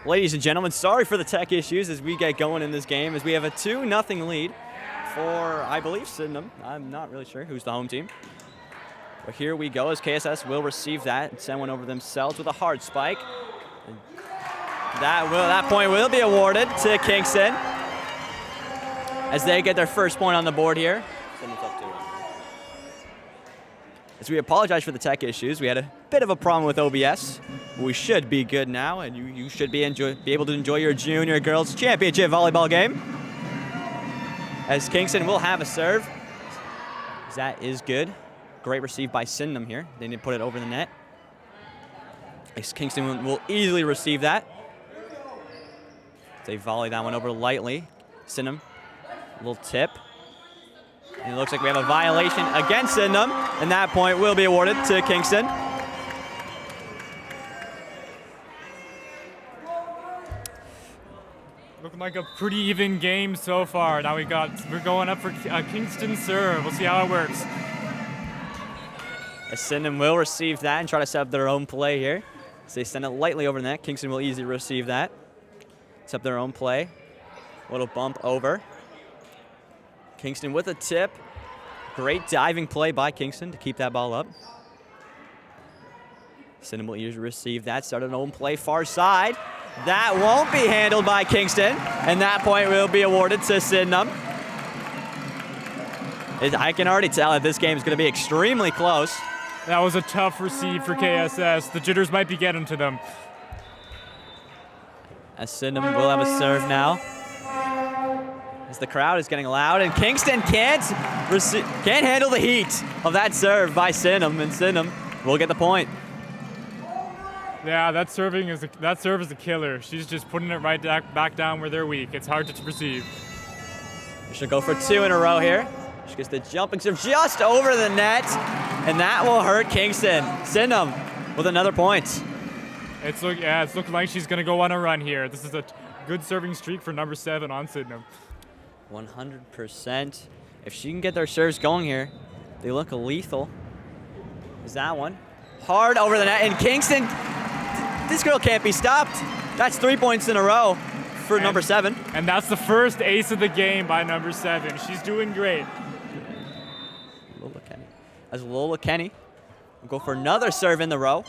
Ladies and gentlemen, sorry for the tech issues as we get going in this game, as we have a 2-0 lead for, I believe, Sydenham. I'm not really sure who's the home team. But here we go as KSS will receive that and send one over themselves with a hard spike. That point will be awarded to Kingston as they get their first point on the board here. As we apologize for the tech issues, we had a bit of a problem with OBS. We should be good now, and you should be able to enjoy your Junior Girls Championship volleyball game. As Kingston will have a serve. That is good. Great receive by Sydenham here. They didn't put it over the net. As Kingston will easily receive that. They volley that one over lightly. Sydenham, a little tip. And it looks like we have a violation against Sydenham, and that point will be awarded to Kingston. Looking like a pretty even game so far. Now we're going up for Kingston serve. We'll see how it works. As Sydenham will receive that and try to set up their own play here. So they send it lightly over the net. Kingston will easily receive that. Set up their own play. A little bump over. Kingston with a tip. Great diving play by Kingston to keep that ball up. Sydenham will easily receive that. Start an own play far side. That won't be handled by Kingston, and that point will be awarded to Sydenham. I can already tell that this game is going to be extremely close. That was a tough receive for KSS. The jitters might be getting to them. As Sydenham will have a serve now. As the crowd is getting loud, and Kingston can't handle the heat of that serve by Sydenham, and Sydenham will get the point. Yeah, that serve is a killer. She's just putting it right back down where they're weak. It's hard to receive. She'll go for 2 in a row here. She gets the jumping serve just over the net, and that will hurt Kingston. Sydenham with another point. It's looking like she's going to go on a run here. This is a good serving streak for number 7 on Sydenham. 100%. If she can get their serves going here, they look lethal. Is that one? Hard over the net, and Kingston, this girl can't be stopped. That's 3 points in a row for number 7. And that's the first ace of the game by number 7. She's doing great. Lola Kenny will go for another serve in the row.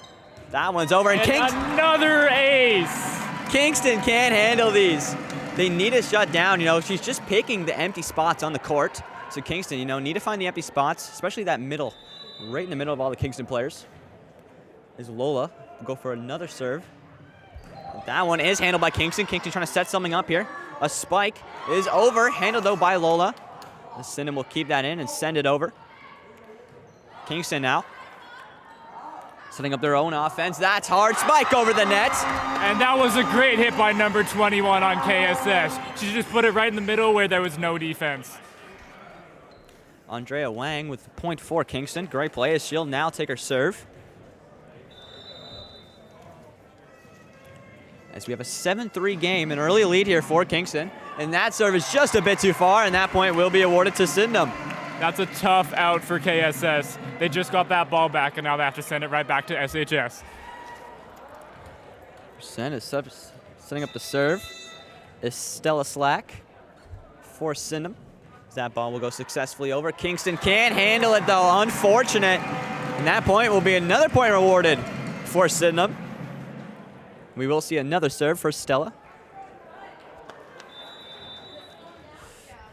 That one's over, and another ace. Kingston can't handle these. They need to shut down. She's just picking the empty spots on the court. So Kingston, need to find the empty spots, especially that middle, right in the middle of all the Kingston players. Is Lola will go for another serve. That one is handled by Kingston. Kingston trying to set something up here. A spike is over, handled though by Lola. The Sydenham will keep that in and send it over. Kingston now setting up their own offense. That's hard. Spike over the net. And that was a great hit by number 21 on KSS. She just put it right in the middle where there was no defense. Andrea Wang with the point for Kingston. Great play as she'll now take her serve. As we have a 7-3 game, an early lead here for Kingston. And that serve is just a bit too far, and that point will be awarded to Sydenham. That's a tough out for KSS. They just got that ball back, and now they have to send it right back to SHS. Percent is setting up the serve is Stella Slack for Sydenham. That ball will go successfully over. Kingston can't handle it, though. Unfortunate. And that point will be another point rewarded for Sydenham. We will see another serve for Stella.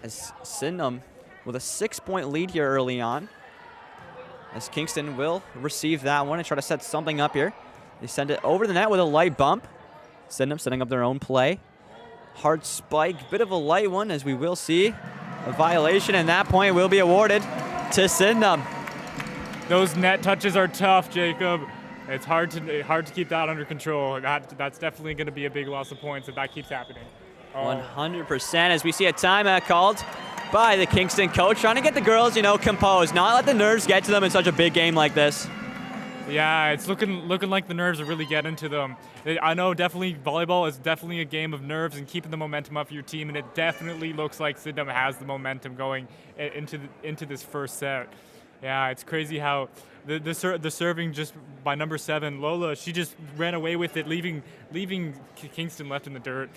As Sydenham with a 6-point lead here early on. As Kingston will receive that one and try to set something up here. They send it over the net with a light bump. Sydenham setting up their own play. Hard spike, bit of a light one, as we will see a violation, and that point will be awarded to Sydenham. Those net touches are tough, Jacob. It's hard to keep that under control. That's definitely going to be a big loss of points if that keeps happening. 100%, as we see a timeout called by the Kingston coach, trying to get the girls, composed, not let the nerves get to them in such a big game like this. Yeah, it's looking like the nerves are really getting to them. I know definitely volleyball is definitely a game of nerves and keeping the momentum up for your team, and it definitely looks like Sydenham has the momentum going into this first set. Yeah, it's crazy how the serving just by number 7, Lola, she just ran away with it, leaving Kingston left in the dirt.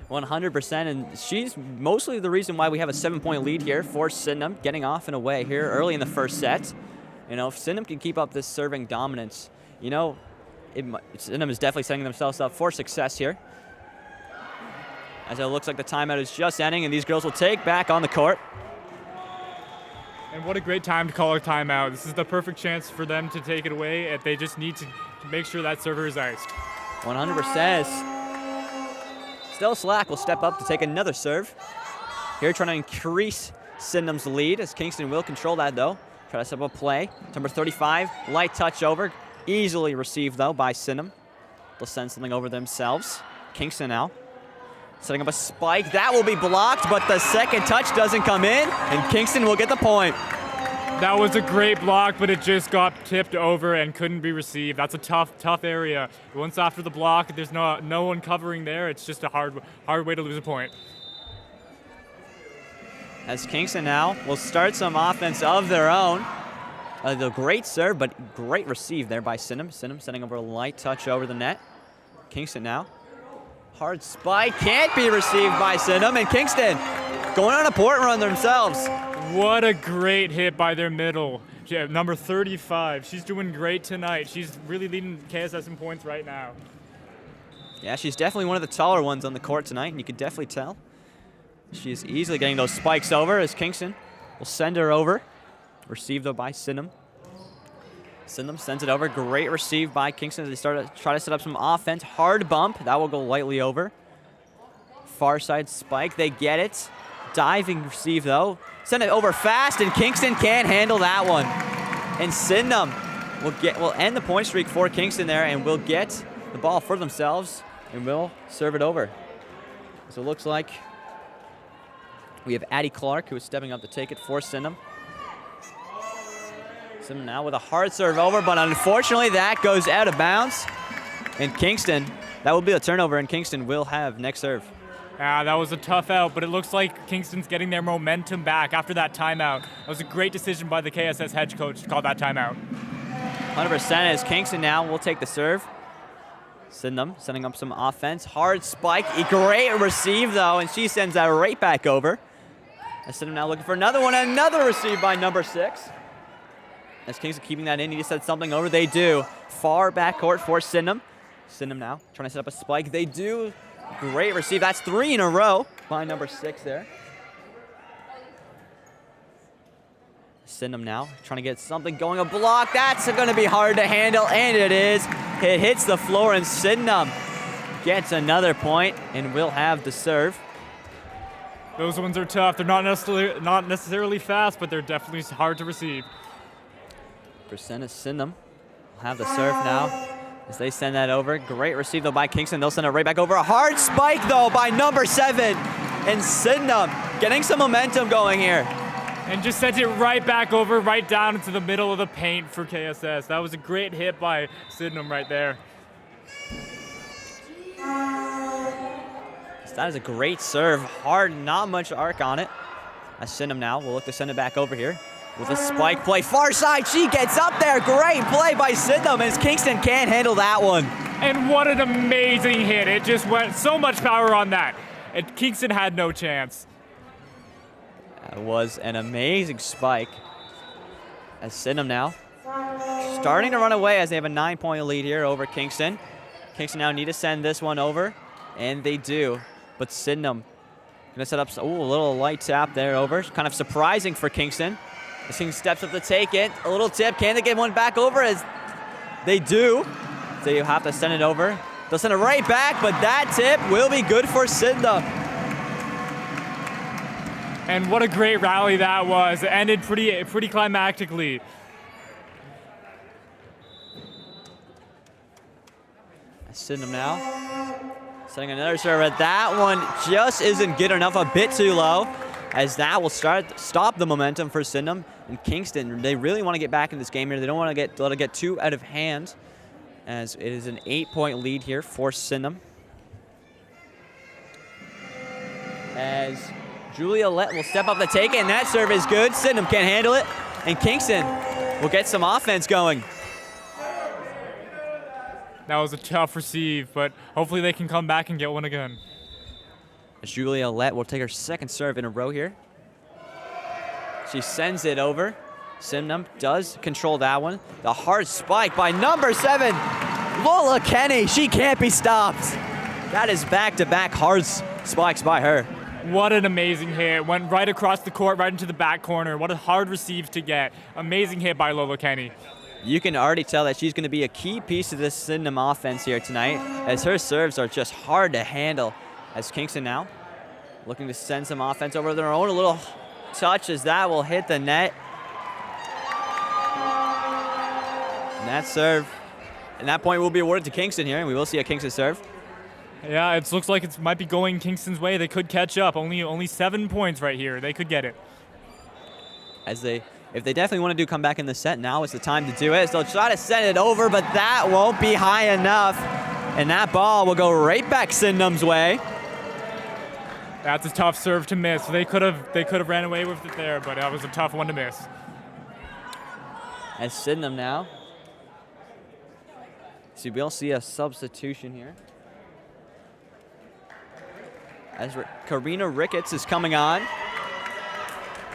100%, and she's mostly the reason why we have a 7-point lead here for Sydenham, getting off and away here early in the first set. You know, if Sydenham can keep up this serving dominance, you know, Sydenham is definitely setting themselves up for success here. As it looks like the timeout is just ending, and these girls will take back on the court. And what a great time to call a timeout. This is the perfect chance for them to take it away, and they just need to make sure that server is iced. 100%. Stella Slack will step up to take another serve. Here trying to increase Sydenham's lead, as Kingston will control that though. Try to set up a play. Number 35, light touch over. Easily received though by Sydenham. They'll send something over themselves. Kingston now setting up a spike. That will be blocked, but the second touch doesn't come in, and Kingston will get the point. That was a great block, but it just got tipped over and couldn't be received. That's a tough area. Once after the block, there's no one covering there. It's just a hard way to lose a point. As Kingston now will start some offense of their own. The great serve, but great receive there by Sydenham. Sydenham sending over a light touch over the net. Kingston now. Hard spike, can't be received by Sydenham, and Kingston going on a point run themselves. What a great hit by their middle. Number 35, she's doing great tonight. She's really leading KSS in points right now. Yeah, she's definitely one of the taller ones on the court tonight, and you can definitely tell. She's easily getting those spikes over as Kingston will send her over. Received though by Sydenham. Sydenham sends it over. Great receive by Kingston as they try to set up some offense. Hard bump. That will go lightly over. Far side spike. They get it. Diving receive though. Send it over fast, and Kingston can't handle that one. And Sydenham will end the point streak for Kingston there, and will get the ball for themselves and will serve it over. So it looks like we have Addie Clark, who is stepping up to take it for Sydenham. Sydenham now with a hard serve over, but unfortunately that goes out of bounds. And Kingston, that will be a turnover, and Kingston will have next serve. Yeah, that was a tough out, but it looks like Kingston's getting their momentum back after that timeout. That was a great decision by the KSS head coach to call that timeout. 100% as Kingston now will take the serve. Sydenham setting up some offense. Hard spike, a great receive though, and she sends that right back over. As Sydenham now looking for another one, another receive by number 6. As Kingston keeping that in, he just said something over. They do. Far backcourt for Sydenham. Sydenham now trying to set up a spike. They do. Great receive. That's 3 in a row by number 6 there. Sydenham now trying to get something going. A block. That's going to be hard to handle, and it is. It hits the floor, and Sydenham gets another point and will have the serve. Those ones are tough. They're not necessarily fast, but they're definitely hard to receive. Percent of Sydenham will have the serve now as they send that over. Great receive though by Kingston. They'll send it right back over. A hard spike though by number 7. And Sydenham getting some momentum going here. And just sent it right back over, right down into the middle of the paint for KSS. That was a great hit by Sydenham right there. That is a great serve. Hard, not much arc on it. As Sydenham now will look to send it back over here. With a spike play, far side, she gets up there. Great play by Sydenham as Kingston can't handle that one. And what an amazing hit. It just went so much power on that. And Kingston had no chance. That was an amazing spike. As Sydenham now starting to run away as they have a 9-point lead here over Kingston. Kingston now need to send this one over, and they do. But Sydenham gonna set up a little light tap there over. Kind of surprising for Kingston. This thing steps up to take it. A little tip. Can they get one back over? As they do. So you have to send it over. They'll send it right back, but that tip will be good for Sydenham. And what a great rally that was. It ended pretty climactically. Sydenham now setting another serve, but that one just isn't good enough. A bit too low. As that will stop the momentum for Sydenham. And Kingston, they really want to get back in this game here. They don't want to let it get too out of hand, as it is an 8-point lead here for Sydenham. As Julia Lett will step up to take it, and that serve is good. Sydenham can't handle it, and Kingston will get some offense going. That was a tough receive, but hopefully they can come back and get one again. As Julia Lett will take her second serve in a row here. She sends it over. Sydenham does control that one. The hard spike by number 7, Lola Kenny. She can't be stopped. That is back-to-back hard spikes by her. What an amazing hit. Went right across the court, right into the back corner. What a hard receive to get. Amazing hit by Lola Kenny. You can already tell that she's going to be a key piece of this Sydenham offense here tonight, as her serves are just hard to handle. As Kingston now looking to send some offense over their own. A little touch as that will hit the net. And that serve, and that point will be awarded to Kingston here, and we will see a Kingston serve. Yeah, it looks like it might be going Kingston's way. They could catch up. Only 7 points right here. They could get it. If they definitely want to come back in the set, now is the time to do it. So they'll try to send it over, but that won't be high enough. And that ball will go right back Sydenham's way. That's a tough serve to miss. They could have ran away with it there, but that was a tough one to miss. As Sydenham now. So we'll see a substitution here. As Karina Ricketts is coming on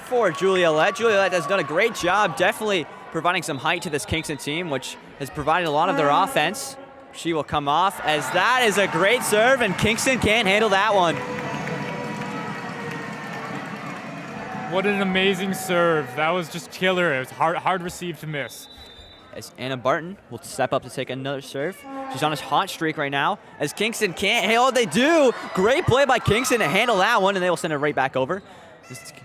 for Julia Lett. Julia Lett has done a great job, definitely providing some height to this Kingston team, which has provided a lot of their offense. She will come off, as that is a great serve, and Kingston can't handle that one. What an amazing serve. That was just killer. It was hard receive to miss. As Anna Barton will step up to take another serve. She's on a hot streak right now. As Kingston can't handle it, they do. Great play by Kingston to handle that one, and they will send it right back over.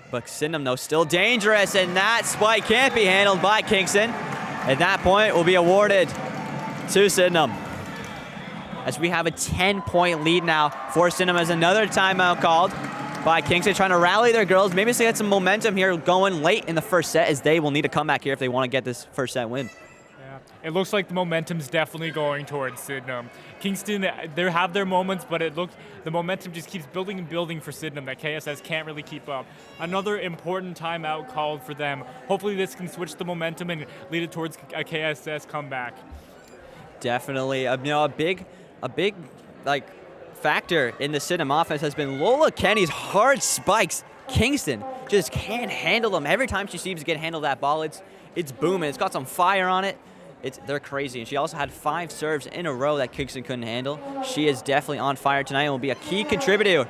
But Sydenham, though, still dangerous, and that spike can't be handled by Kingston. At that point, will be awarded to Sydenham. As we have a 10-point lead now for Sydenham, as another timeout called by Kingston, trying to rally their girls. Maybe they get some momentum here going late in the first set, as they will need to come back here if they want to get this first set win. It looks like the momentum's definitely going towards Sydenham. Kingston, they have their moments, but the momentum just keeps building and building for Sydenham that KSS can't really keep up. Another important timeout called for them. Hopefully this can switch the momentum and lead it towards a KSS comeback. Definitely, a big factor in the Sydenham offense has been Lola Kenny's hard spikes. Kingston just can't handle them. Every time she seems to get handled that ball, it's booming. It's got some fire on it. They're crazy. And she also had 5 serves in a row that Kingston couldn't handle. She is definitely on fire tonight and will be a key contributor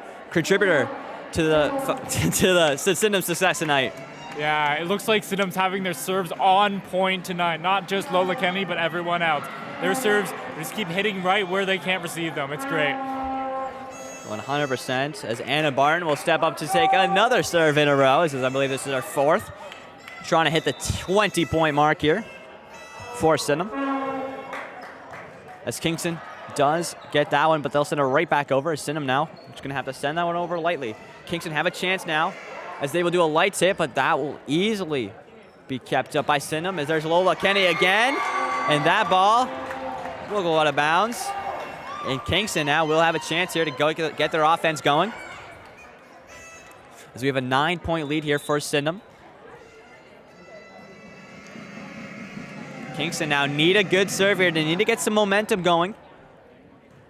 to the Sydenham's success tonight. Yeah, it looks like Sydenham's having their serves on point tonight. Not just Lola Kenny, but everyone else. Their serves just keep hitting right where they can't receive them. It's great. 100%. As Anna Barton will step up to take another serve in a row. I believe this is our 4th. Trying to hit the 20-point mark here for Sydenham. As Kingston does get that one, but they'll send it right back over. Sydenham now just going to have to send that one over lightly. Kingston have a chance now, as they will do a light tip, but that will easily be kept up by Sydenham, as there's Lola Kenny again, and that ball will go out of bounds. And Kingston now will have a chance here to go get their offense going, as we have a 9-point lead here for Sydenham. Kingston now need a good serve here. They need to get some momentum going.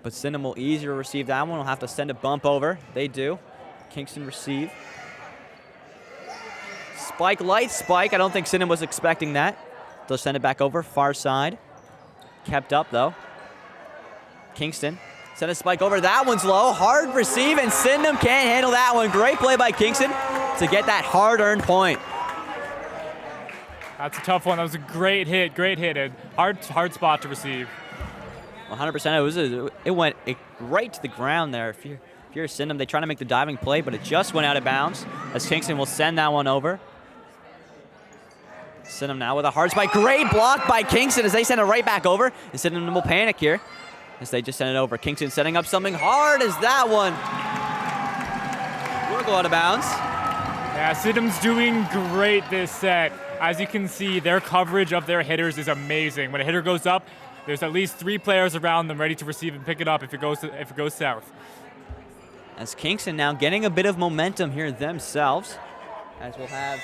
But Sydenham will easier receive that one. Will have to send a bump over. They do. Kingston receive. Spike, light spike. I don't think Sydenham was expecting that. They'll send it back over. Far side. Kept up, though. Kingston send a spike over. That one's low. Hard receive, and Sydenham can't handle that one. Great play by Kingston to get that hard-earned point. That's a tough one. That was a great hit. A hard spot to receive. 100%. It went right to the ground there. If you're Sydenham, they try to make the diving play, but it just went out of bounds, as Kingston will send that one over. Sydenham now with a hard spike. Great block by Kingston as they send it right back over. And Sydenham will panic here as they just send it over. Kingston setting up something hard as that one will go out of bounds. Yeah, Sydenham's doing great this set. As you can see, their coverage of their hitters is amazing. When a hitter goes up, there's at least 3 players around them ready to receive and pick it up if it goes south. As Kingston now getting a bit of momentum here themselves, as we'll have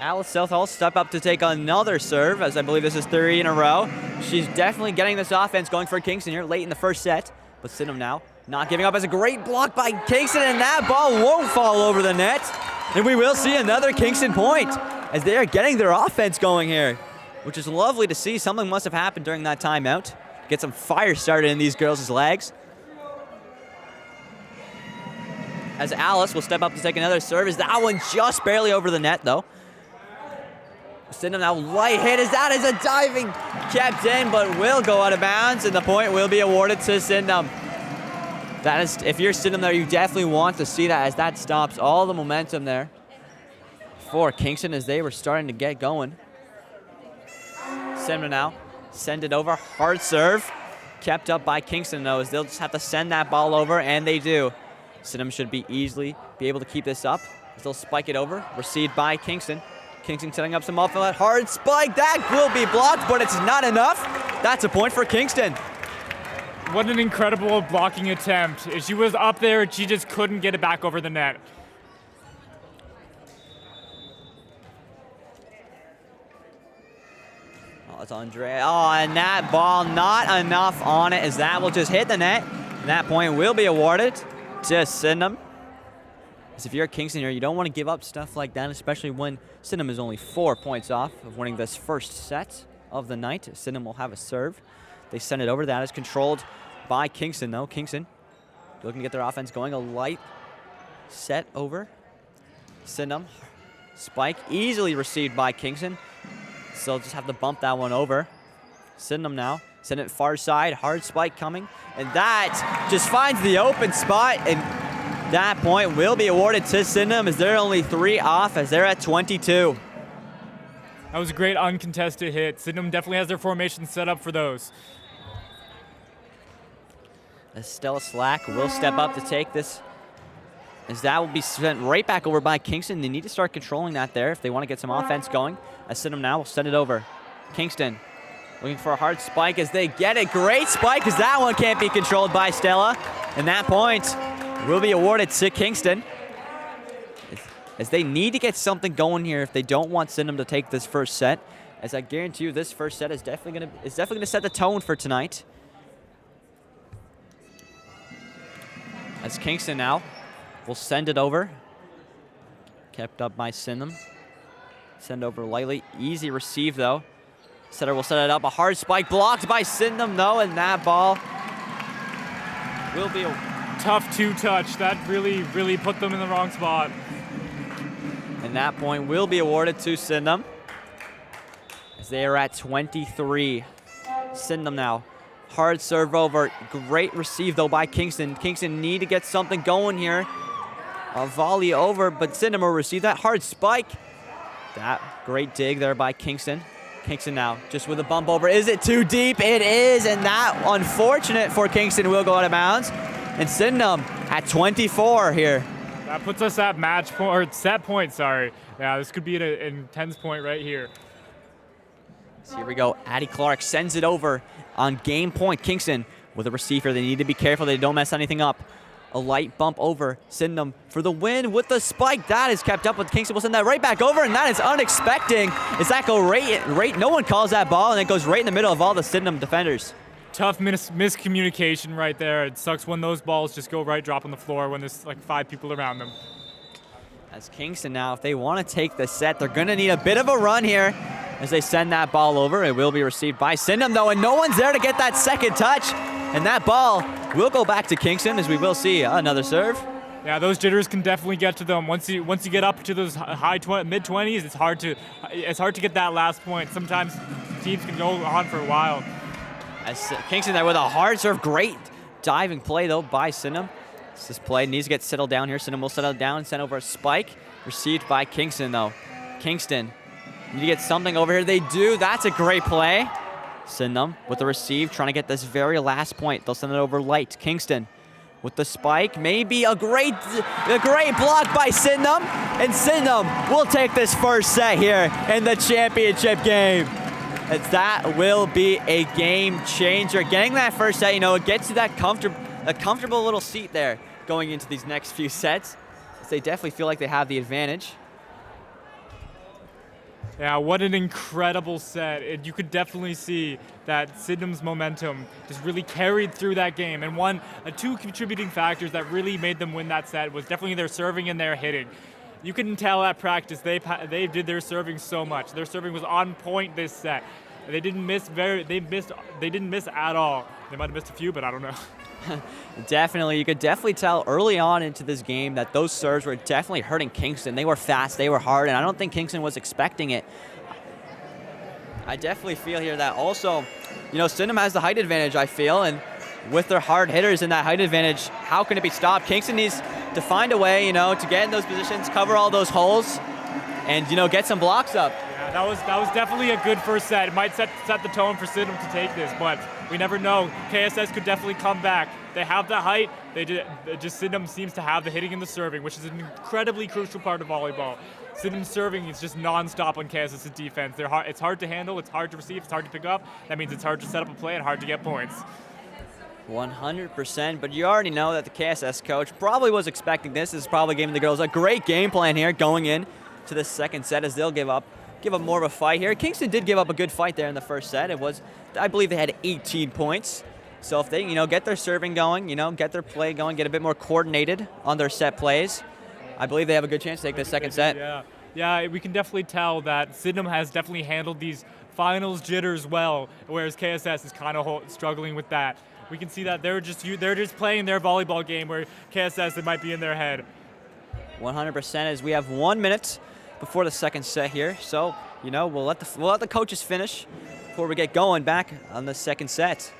Alice Southall step up to take another serve, as I believe this is 3 in a row. She's definitely getting this offense going for Kingston here late in the first set. But Sydenham now not giving up as a great block by Kingston, and that ball won't fall over the net. And we will see another Kingston point as they are getting their offense going here, which is lovely to see. Something must have happened during that timeout. Get some fire started in these girls' legs. As Alice will step up to take another service. That one just barely over the net, though. Sydenham now light hit as that is a diving kept in, but will go out of bounds, and the point will be awarded to Sydenham. That is, if you're Sydenham there, you definitely want to see that, as that stops all the momentum there for Kingston as they were starting to get going. Sydenham now send it over, hard serve, kept up by Kingston though, as they'll just have to send that ball over, and they do. Sydenham should be able to keep this up, as they'll spike it over, received by Kingston. Kingston setting up some off that hard spike. That will be blocked, but it's not enough. That's a point for Kingston. What an incredible blocking attempt. She was up there, she just couldn't get it back over the net. Oh, it's Andre. Oh, and that ball not enough on it, as that will just hit the net. And that point will be awarded to Sydenham. As if you're at Kingston here, you don't want to give up stuff like that, especially when Sydenham is only 4 points off of winning this first set of the night. Sydenham will have a serve. They send it over. That is controlled by Kingston, though. Kingston looking to get their offense going. A light set over. Sydenham. Spike easily received by Kingston. So just have to bump that one over. Sydenham now. Send it far side. Hard spike coming. And that just finds the open spot. And that point will be awarded to Sydenham, as they're only 3 off, as they're at 22. That was a great uncontested hit. Sydenham definitely has their formation set up for those. As Stella Slack will step up to take this, as that will be sent right back over by Kingston. They need to start controlling that there if they want to get some offense going. As Sydenham now will send it over. Kingston looking for a hard spike as they get it. Great spike, as that one can't be controlled by Stella. And that point will be awarded to Kingston, as they need to get something going here if they don't want Sydenham to take this first set. As I guarantee you, this first set is definitely gonna set the tone for tonight. As Kingston now will send it over, kept up by Sydenham. Send over lightly, easy receive though. Setter will set it up, a hard spike blocked by Sydenham though, and that ball will be tough two-touch. That really put them in the wrong spot. And that point will be awarded to Sydenham, as they are at 23. Sydenham now. Hard serve over. Great receive, though, by Kingston. Kingston need to get something going here. A volley over, but Sydenham will receive that hard spike. That great dig there by Kingston. Kingston now just with a bump over. Is it too deep? It is, and that, unfortunate for Kingston, will go out of bounds. And Sydenham at 24 here. That puts us at match point, or set point, sorry. Yeah, this could be an intense point right here. So here we go. Addie Clark sends it over on game point. Kingston with a receiver. They need to be careful they don't mess anything up. A light bump over. Sydenham for the win with the spike. That is kept up with Kingston. Will send that right back over, and that is unexpected. Is that go right? No one calls that ball, and it goes right in the middle of all the Sydenham defenders. Tough miscommunication right there. It sucks when those balls just go right, drop on the floor when there's like 5 people around them. As Kingston now, if they want to take the set, they're going to need a bit of a run here as they send that ball over. It will be received by Sydenham, though, and no one's there to get that second touch. And that ball will go back to Kingston, as we will see another serve. Yeah, those jitters can definitely get to them. Once you get up to those mid-20s, it's hard to get that last point. Sometimes teams can go on for a while. As Kingston there with a hard serve. Great diving play, though, by Sydenham. This play needs to get settled down here. Sydenham will settle down and send over a spike. Received by Kingston, though. Kingston need to get something over here. They do. That's a great play. Sydenham with the receive, trying to get this very last point. They'll send it over light. Kingston with the spike. Maybe a great block by Sydenham. And Sydenham will take this first set here in the championship game. As that will be a game changer. Getting that first set, it gets you that comfortable little seat there going into these next few sets. As they definitely feel like they have the advantage. Yeah, what an incredible set. You could definitely see that Sydenham's momentum just really carried through that game. And two contributing factors that really made them win that set was definitely their serving and their hitting. You couldn't tell at practice they did their serving so much. Their serving was on point this set. They didn't miss at all. They might have missed a few, but I don't know. Definitely, you could definitely tell early on into this game that those serves were definitely hurting Kingston. They were fast, they were hard, and I don't think Kingston was expecting it. I definitely feel here that also, Sydenham has the height advantage, I feel, and with their hard hitters and that height advantage, how can it be stopped? Kingston needs to find a way, to get in those positions, cover all those holes, and, get some blocks up. Yeah, that was definitely a good first set. It might set the tone for Sydenham to take this, but we never know. KSS could definitely come back. They have the height. Sydenham seems to have the hitting and the serving, which is an incredibly crucial part of volleyball. Sydenham's serving is just non-stop on KSS's defense. It's hard to handle, it's hard to receive, it's hard to pick up. That means it's hard to set up a play and hard to get points. 100%, but you already know that the KSS coach probably was expecting this. This is probably giving the girls a great game plan here going in to the second set, as they'll give up more of a fight here. Kingston did give up a good fight there in the first set. I believe they had 18 points. So if they, get their serving going, get their play going, get a bit more coordinated on their set plays, I believe they have a good chance to take the second set. Yeah, we can definitely tell that Sydenham has definitely handled these finals jitters well, whereas KSS is kind of struggling with that. We can see that they're just playing their volleyball game, where KSS, it might be in their head. 100%, as we have 1 minute before the second set here. So, we'll let the coaches finish before we get going back on the second set.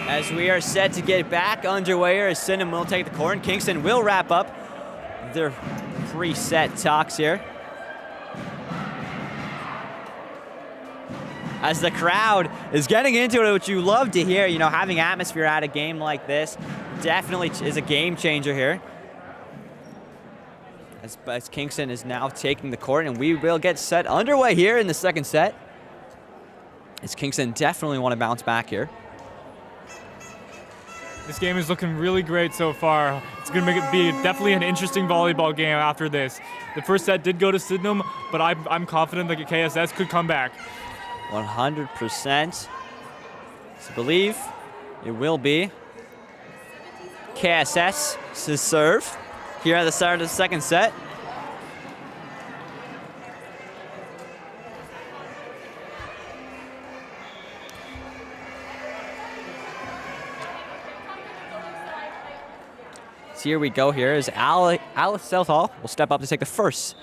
As we are set to get back underway here, as Sydenham will take the court, and Kingston will wrap up their pre-set talks here. As the crowd is getting into it, which you love to hear, having atmosphere at a game like this definitely is a game changer here. As Kingston is now taking the court, and we will get set underway here in the second set. As Kingston definitely want to bounce back here. This game is looking really great so far. It's going to make it be definitely an interesting volleyball game after this. The first set did go to Sydenham, but I'm confident that KSS could come back. 100%. So believe it will be KSS's serve here at the start of the second set. Here we go here as Alice Southall will step up to take the first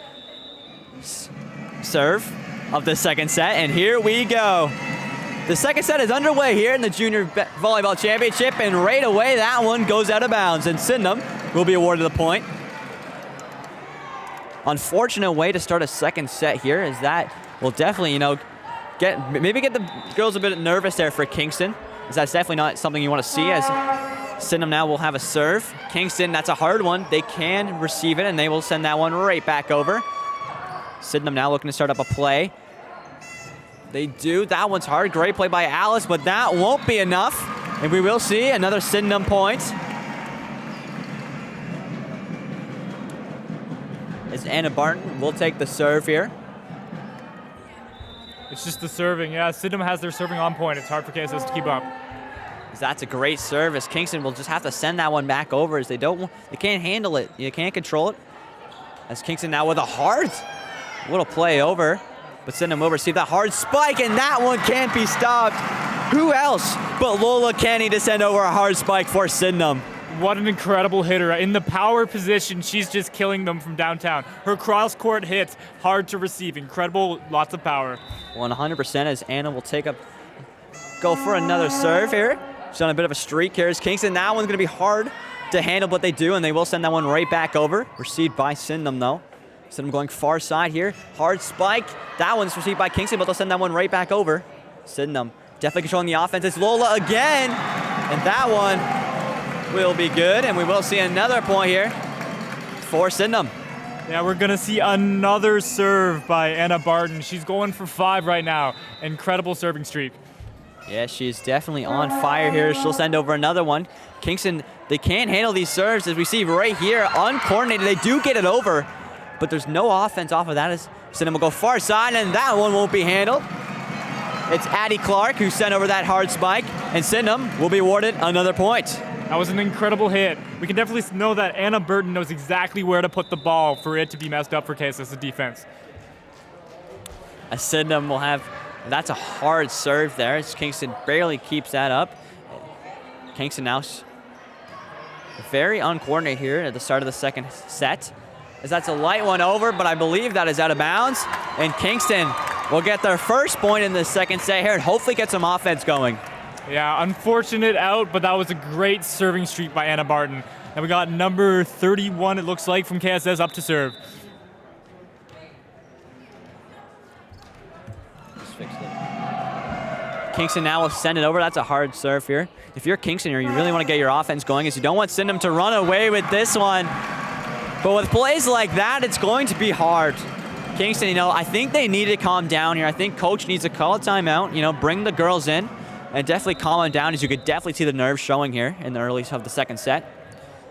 serve of the second set, and here we go. The second set is underway here in the Junior Volleyball Championship, and right away that one goes out of bounds, and Sydenham will be awarded the point. Unfortunate way to start a second set here, as that will definitely, get the girls a bit nervous there for Kingston, as that's definitely not something you want to see, as Sydenham now will have a serve. Kingston, that's a hard one. They can receive it, and they will send that one right back over. Sydenham now looking to start up a play. They do. That one's hard. Great play by Alice, but that won't be enough. And we will see another Sydenham point. As Anna Barton will take the serve here. It's just the serving. Yeah, Sydenham has their serving on point. It's hard for KSS to keep up. That's a great serve, as Kingston will just have to send that one back over, as they can't handle it. You can't control it. As Kingston now with a hard Little play over, but Sydenham will receive that hard spike, and that one can't be stopped. Who else but Lola Kenny to send over a hard spike for Sydenham? What an incredible hitter. In the power position, she's just killing them from downtown. Her cross-court hits, hard to receive. Incredible, lots of power. 100% as Anna will go for another serve here. She's on a bit of a streak here as Kingston. That one's going to be hard to handle, but they do, and they will send that one right back over. Received by Sydenham, though. Sydenham going far side here. Hard spike. That one's received by Kingston, but they'll send that one right back over. Sydenham definitely controlling the offense. It's Lola again, and that one will be good, and we will see another point here for Sydenham. Yeah, we're going to see another serve by Anna Barton. She's going for 5 right now. Incredible serving streak. Yeah, she's definitely on fire here. She'll send over another one. Kingston, they can't handle these serves, as we see right here, uncoordinated. They do get it over, but there's no offense off of that, as Sydenham will go far side, and that one won't be handled. It's Addie Clark who sent over that hard spike, and Sydenham will be awarded another point. That was an incredible hit. We can definitely know that Anna Burton knows exactly where to put the ball for it to be messed up for KSS's defense. As Sydenham will have, that's a hard serve there, as Kingston barely keeps that up. Kingston now very uncoordinated here at the start of the second set, as that's a light one over, but I believe that is out of bounds. And Kingston will get their first point in the second set here and hopefully get some offense going. Yeah, unfortunate out, but that was a great serving streak by Anna Barton. And we got number 31, it looks like, from KSS up to serve. Just fixed it. Kingston now will send it over. That's a hard serve here. If you're Kingston here, you really want to get your offense going, as you don't want Sydenham to run away with this one. But with plays like that, it's going to be hard. Kingston, I think they need to calm down here. I think coach needs to call a timeout, bring the girls in, and definitely calm them down, as you could definitely see the nerves showing here in the early of the second set.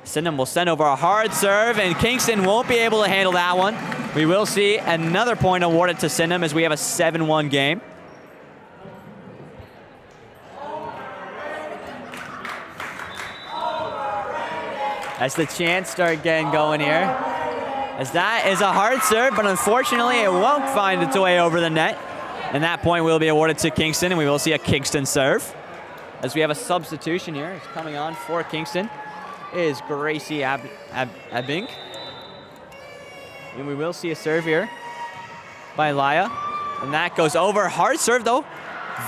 Sydenham will send over a hard serve, and Kingston won't be able to handle that one. We will see another point awarded to Sydenham, as we have a 7-1 game. As the chants start getting going here. As that is a hard serve, but unfortunately it won't find its way over the net. And that point will be awarded to Kingston, and we will see a Kingston serve. As we have a substitution here, it's coming on for Kingston is Gracie Abink. And we will see a serve here by Laya. And that goes over. Hard serve, though.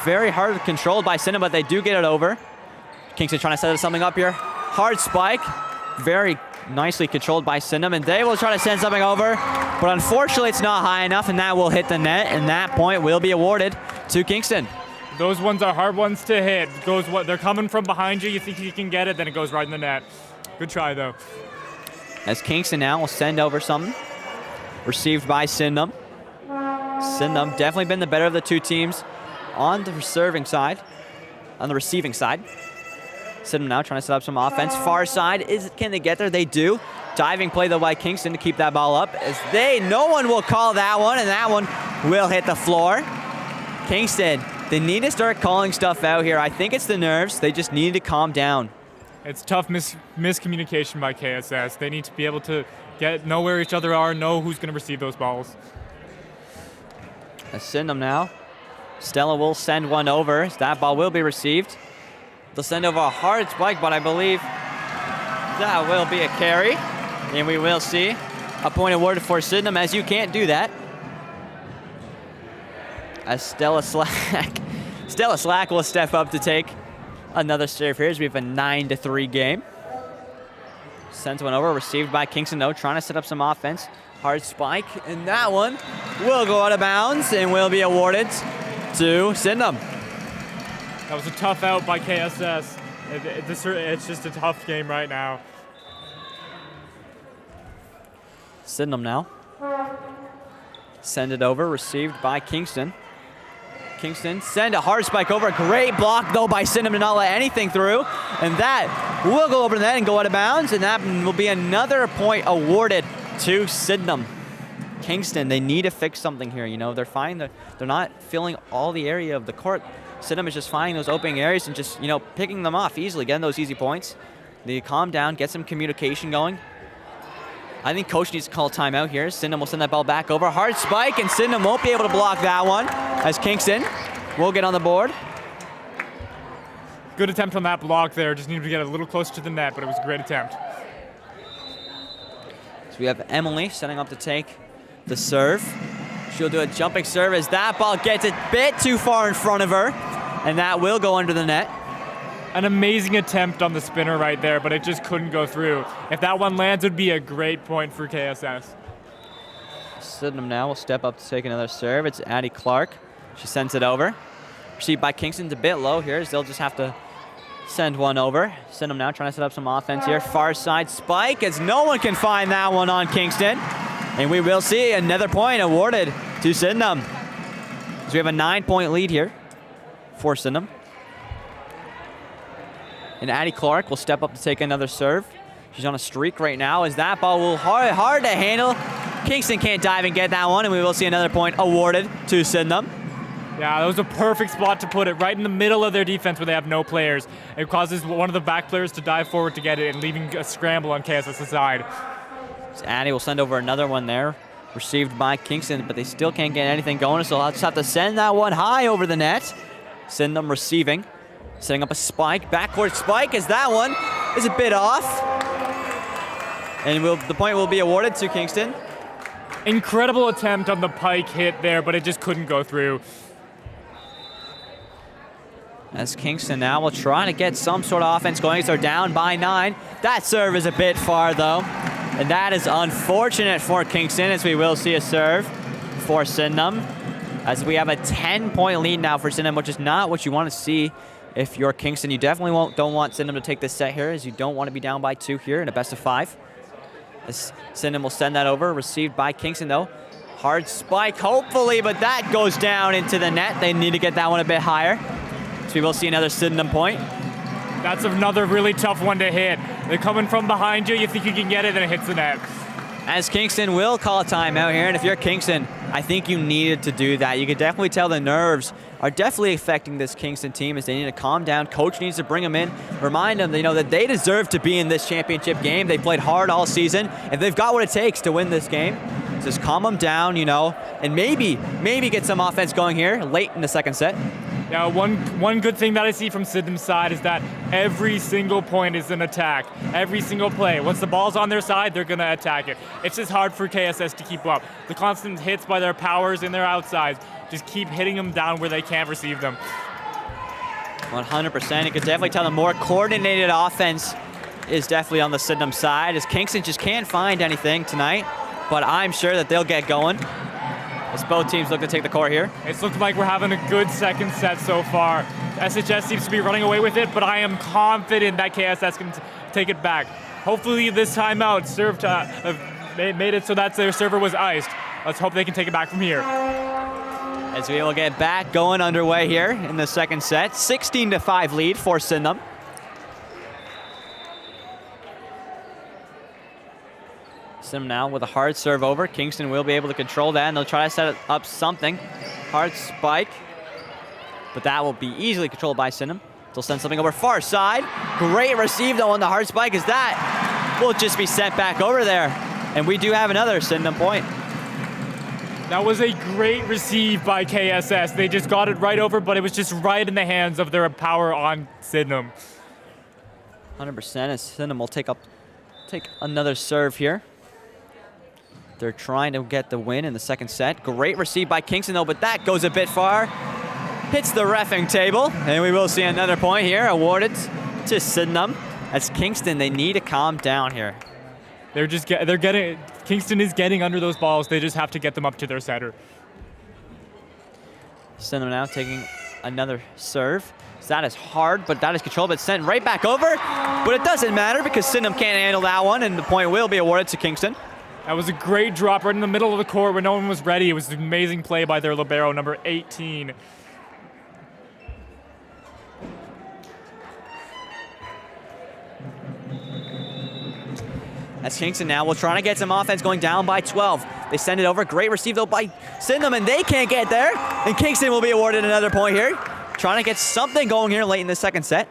Very hard controlled by Sydenham, but they do get it over. Kingston trying to set something up here. Hard spike. Very nicely controlled by Sydenham, and they will try to send something over, but unfortunately it's not high enough, and that will hit the net, and that point will be awarded to Kingston. Those ones are hard ones to hit. They're coming from behind you. You think you can get it, then it goes right in the net. Good try, though. As Kingston now will send over something. Received by Sydenham. Sydenham definitely been the better of the two teams on the receiving side. Sydenham now trying to set up some offense. Far side, can they get there? They do. Diving play though by Kingston to keep that ball up. No one will call that one, and that one will hit the floor. Kingston, they need to start calling stuff out here. I think it's the nerves. They just need to calm down. It's tough miscommunication by KSS. They need to be able to know where each other are, know who's going to receive those balls. As Sydenham now. Stella will send one over. That ball will be received. They'll send over a hard spike, but I believe that will be a carry. And we will see a point awarded for Sydenham, as you can't do that. As Stella Slack will step up to take another serve here, as we have a 9-3 game. Sends one over, received by Kingston though, trying to set up some offense. Hard spike, and that one will go out of bounds and will be awarded to Sydenham. That was a tough out by KSS. It's just a tough game right now. Sydenham now. Send it over, received by Kingston. Kingston send a hard spike over. Great block though by Sydenham to not let anything through. And that will go over the net and go out of bounds, and that will be another point awarded to Sydenham. Kingston, they need to fix something here. They're finding that they're not filling all the area of the court. Sydenham is just finding those opening areas and just, picking them off easily, getting those easy points. They calm down, get some communication going. I think coach needs to call timeout here. Sydenham will send that ball back over. Hard spike, and Sydenham won't be able to block that one as Kingston will get on the board. Good attempt on that block there. Just needed to get a little closer to the net, but it was a great attempt. So we have Emily setting up to take the serve. She'll do a jumping serve as that ball gets a bit too far in front of her, and that will go under the net. An amazing attempt on the spinner right there, but it just couldn't go through. If that one lands, it would be a great point for KSS. Sydenham now will step up to take another serve. It's Addie Clark. She sends it over. Received by Kingston's a bit low here, as they'll just have to send one over. Sydenham now trying to set up some offense here. Far side spike, as no one can find that one on Kingston. And we will see another point awarded to Sydenham. So we have a 9-point lead here for Sydenham. And Addie Clark will step up to take another serve. She's on a streak right now, as that ball will hard to handle. Kingston can't dive and get that one, and we will see another point awarded to Sydenham. Yeah, that was a perfect spot to put it, right in the middle of their defense where they have no players. It causes one of the back players to dive forward to get it and leaving a scramble on KSS's side. So Addie will send over another one there, received by Kingston, but they still can't get anything going, so I'll just have to send that one high over the net. Sydenham receiving, setting up a spike, backcourt spike, as that one is a bit off. And the point will be awarded to Kingston. Incredible attempt on the pike hit there, but it just couldn't go through. As Kingston now will try to get some sort of offense going, so they're down by 9. That serve is a bit far though, and that is unfortunate for Kingston, as we will see a serve for Sydenham. As we have a 10-point lead now for Sydenham, which is not what you want to see if you're Kingston. You definitely don't want Sydenham to take this set here, as you don't want to be down by 2 here in a best of 5. As Sydenham will send that over, received by Kingston though. Hard spike, hopefully, but that goes down into the net. They need to get that one a bit higher. So we will see another Sydenham point. That's another really tough one to hit. They're coming from behind you, you think you can get it, then it hits the net. As Kingston will call a timeout here, and if you're Kingston, I think you needed to do that. You can definitely tell the nerves are definitely affecting this Kingston team, as they need to calm down. Coach needs to bring them in, remind them that they deserve to be in this championship game. They played hard all season, and they've got what it takes to win this game. Just calm them down, and maybe get some offense going here late in the second set. Now, one good thing that I see from Sydenham's side is that every single point is an attack. Every single play. Once the ball's on their side, they're going to attack it. It's just hard for KSS to keep up. The constant hits by their powers and their outsides just keep hitting them down where they can't receive them. 100%. You could definitely tell the more coordinated offense is definitely on the Sydenham side, as Kingston just can't find anything tonight, but I'm sure that they'll get going as both teams look to take the court here. It's looking like we're having a good second set so far. SHS seems to be running away with it, but I am confident that KSS can take it back. Hopefully this timeout made it so that their server was iced. Let's hope they can take it back from here. As we will get back going underway here in the second set. 16-5 lead for Sydenham. Sydenham now with a hard serve over. Kingston will be able to control that, and they'll try to set up something. Hard spike, but that will be easily controlled by Sydenham. They'll send something over far side. Great receive though on the hard spike, as that will just be sent back over there. And we do have another Sydenham point. That was a great receive by KSS. They just got it right over, but it was just right in the hands of their power on Sydenham. 100%, as Sydenham will take another serve here. They're trying to get the win in the second set. Great receive by Kingston though, but that goes a bit far. Hits the reffing table, and we will see another point here awarded to Sydenham. As Kingston, they need to calm down here. Kingston is getting under those balls. They just have to get them up to their setter. Sydenham now taking another serve. So that is hard, but that is controlled, but sent right back over. But it doesn't matter because Sydenham can't handle that one, and the point will be awarded to Kingston. That was a great drop right in the middle of the court when no one was ready. It was an amazing play by their libero, number 18. As Kingston now will try to get some offense going down by 12. They send it over. Great receive though by Sydenham, and they can't get there. And Kingston will be awarded another point here. Trying to get something going here late in the second set.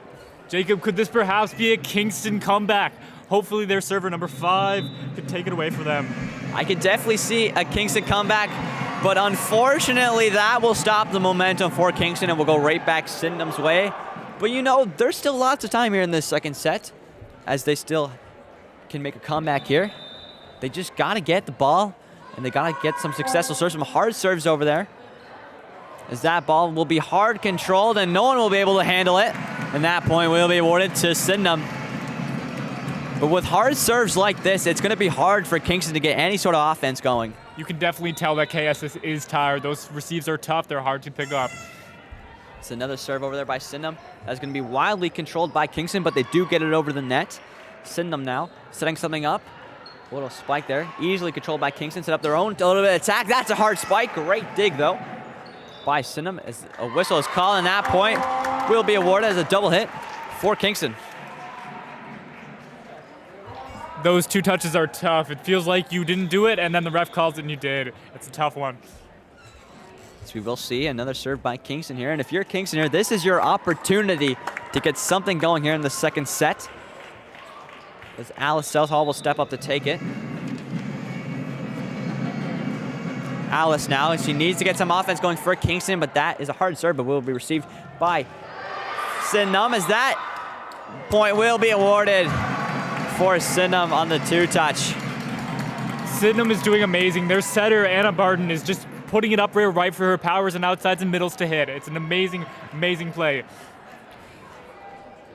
Jacob, could this perhaps be a Kingston comeback? hopefully their server number 5 could take it away for them. I could definitely see a Kingston comeback, but unfortunately that will stop the momentum for Kingston and will go right back Sydenham's way. But you know, there's still lots of time here in this second set, as they still can make a comeback here. They just gotta get the ball, and they gotta get some successful serves, some hard serves over there. As that ball will be hard controlled and no one will be able to handle it. And that point will be awarded to Sydenham. But with hard serves like this, it's gonna be hard for Kingston to get any sort of offense going. You can definitely tell that KSS is tired. Those receives are tough, they're hard to pick up. It's another serve over there by Sydenham. That's gonna be wildly controlled by Kingston, but they do get it over the net. Sydenham now setting something up. A little spike there, easily controlled by Kingston. Set up their own, a little bit of attack. That's a hard spike, great dig though by Sydenham, as a whistle is called, and that point will be awarded as a double hit for Kingston. Those 2 touches are tough. It feels like you didn't do it, and then the ref calls it and you did. It's a tough one. So we will see another serve by Kingston here, and if you're Kingston here, this is your opportunity to get something going here in the second set. As Alice Southall will step up to take it. Alice now, she needs to get some offense going for Kingston, but that is a hard serve, but will be received by Sydenham, as that point will be awarded for Sydenham on the 2-touch. Sydenham is doing amazing. Their setter, Anna Barton, is just putting it up rear right for her powers and outsides and middles to hit. It's an amazing, amazing play.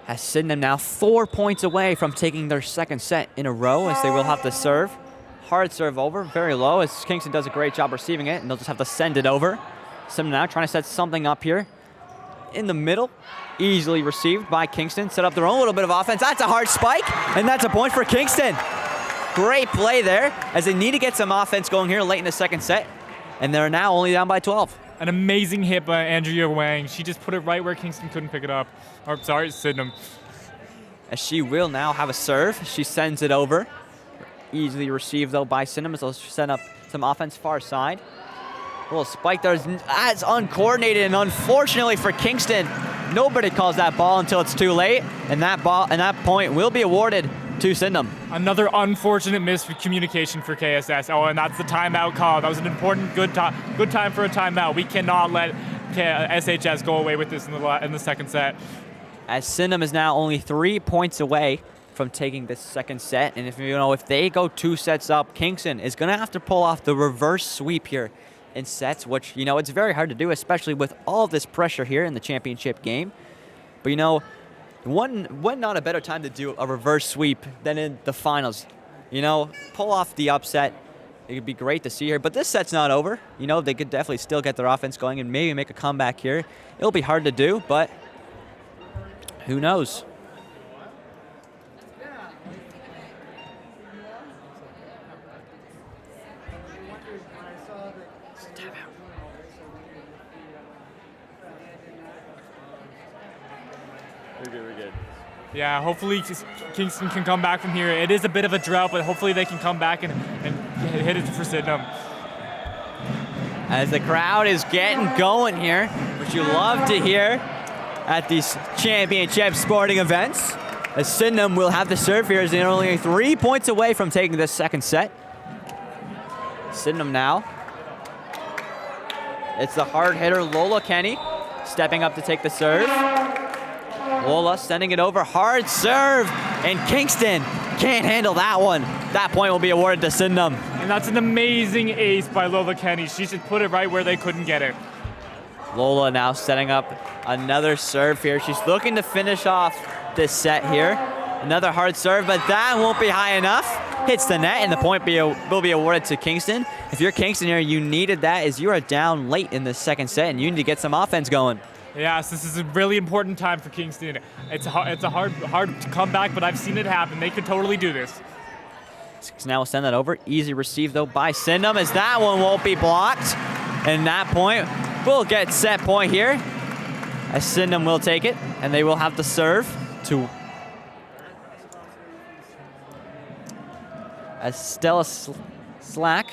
As Sydenham now 4 points away from taking their second set in a row, as they will have to serve. Hard serve over, very low, as Kingston does a great job receiving it, and they'll just have to send it over. Sydenham now trying to set something up here in the middle. Easily received by Kingston. Set up their own little bit of offense. That's a hard spike, and that's a point for Kingston. Great play there, as they need to get some offense going here late in the second set, and they're now only down by 12. An amazing hit by Andrea Wang. She just put it right where Kingston couldn't pick it up. Or, sorry, Sydenham. As she will now have a serve. She sends it over. Easily received though by Sydenham, as they'll set up some offense far side. A little spike there. That's uncoordinated, and unfortunately for Kingston, nobody calls that ball until it's too late, and that point will be awarded to Sydenham. Another unfortunate miscommunication for KSS. Oh, and that's the timeout call. That was an important, good time for a timeout. We cannot let SHS go away with this in the second set. As Sydenham is now only 3 points away from taking this second set, and if they go 2 sets up, Kingston is going to have to pull off the reverse sweep here in sets, which it's very hard to do, especially with all this pressure here in the championship game. But when not a better time to do a reverse sweep than in the finals? Pull off the upset. It would be great to see here, but this set's not over. They could definitely still get their offense going and maybe make a comeback here. It'll be hard to do, but who knows? We're good. Yeah, hopefully Kingston can come back from here. It is a bit of a drought, but hopefully they can come back and hit it for Sydenham. As the crowd is getting going here, which you love to hear at these championship sporting events. As Sydenham will have the serve here, as they're only 3 points away from taking this second set. Sydenham now. It's the hard hitter Lola Kenny stepping up to take the serve. Lola sending it over, hard serve, and Kingston can't handle that one. That point will be awarded to Sydenham. And that's an amazing ace by Lola Kenny. She should put it right where they couldn't get it. Lola now setting up another serve here. She's looking to finish off this set here. Another hard serve, but that won't be high enough. Hits the net, and the point will be awarded to Kingston. If you're Kingston here, you needed that, as you are down late in the second set, and you need to get some offense going. Yes, this is a really important time for Kingston. It's a hard comeback, but I've seen it happen. They could totally do this. Now we'll send that over. Easy receive though by Sydenham, as that one won't be blocked. And that point will get set point here, as Sydenham will take it, and they will have to serve to as Stella Slack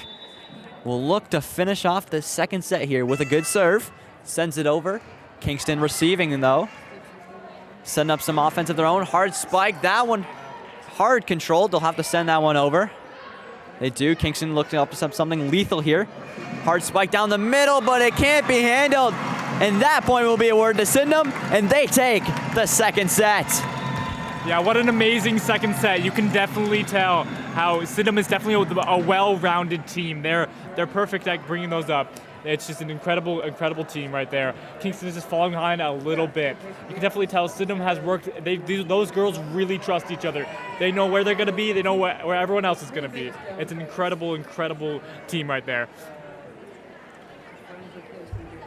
will look to finish off the second set here with a good serve. Sends it over. Kingston receiving though. Setting up some offense of their own. Hard spike. That one hard controlled. They'll have to send that one over. They do. Kingston looking up to something lethal here. Hard spike down the middle, but it can't be handled. And that point will be awarded to Sydenham, and they take the second set. Yeah, what an amazing second set. You can definitely tell how Sydenham is definitely a well-rounded team. They're perfect at bringing those up. It's just an incredible, incredible team right there. Kingston is just falling behind a little bit. You can definitely tell Sydenham has worked. Those girls really trust each other. They know where they're going to be. They know where everyone else is going to be. It's an incredible, incredible team right there.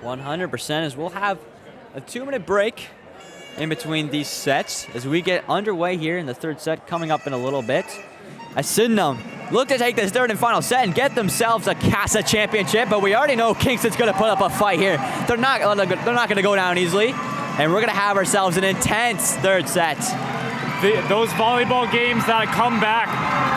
100%, as we'll have a 2-minute break in between these sets as we get underway here in the third set coming up in a little bit. As Sydenham look to take this third and final set and get themselves a CASA championship, but we already know Kingston's going to put up a fight here. They're not going to go down easily, and we're going to have ourselves an intense third set. Those volleyball games that come back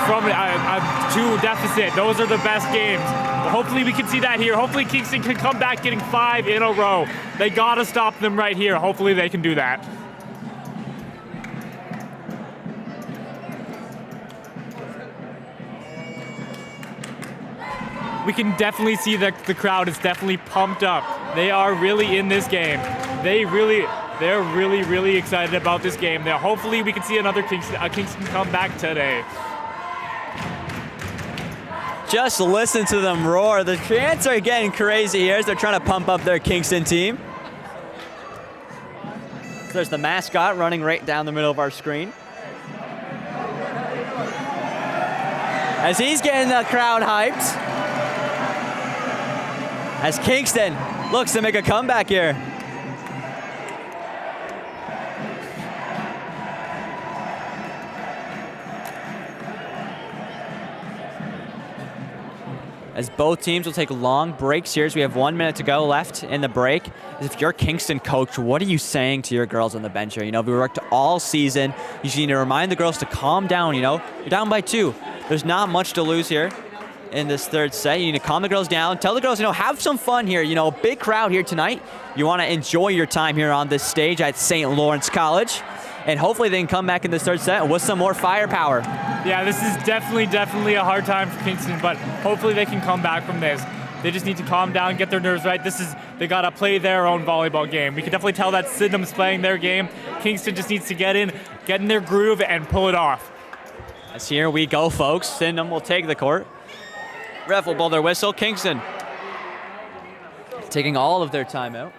from a 2 deficit, those are the best games. But hopefully we can see that here. Hopefully Kingston can come back getting 5 in a row. They got to stop them right here. Hopefully they can do that. We can definitely see that the crowd is definitely pumped up. They are really in this game. They're really excited about this game. Hopefully we can see another Kingston comeback today. Just listen to them roar. The chants are getting crazy here as they're trying to pump up their Kingston team. There's the mascot running right down the middle of our screen. As he's getting the crowd hyped. As Kingston looks to make a comeback here. As both teams will take long breaks here, as we have 1 minute to go left in the break. As if you're Kingston coach, what are you saying to your girls on the bench here? You know, we worked all season. You just need to remind the girls to calm down, you know. You're down by 2. There's not much to lose here in this third set. You need to calm the girls down. Tell the girls, you know, have some fun here. You know, big crowd here tonight. You want to enjoy your time here on this stage at St. Lawrence College. And hopefully they can come back in this third set with some more firepower. Yeah, this is definitely a hard time for Kingston, but hopefully they can come back from this. They just need to calm down, get their nerves right. They got to play their own volleyball game. We can definitely tell that Sydenham's playing their game. Kingston just needs to get in their groove and pull it off. As here we go, folks. Sydenham will take the court. Ref will blow their whistle. Kingston taking all of their time out.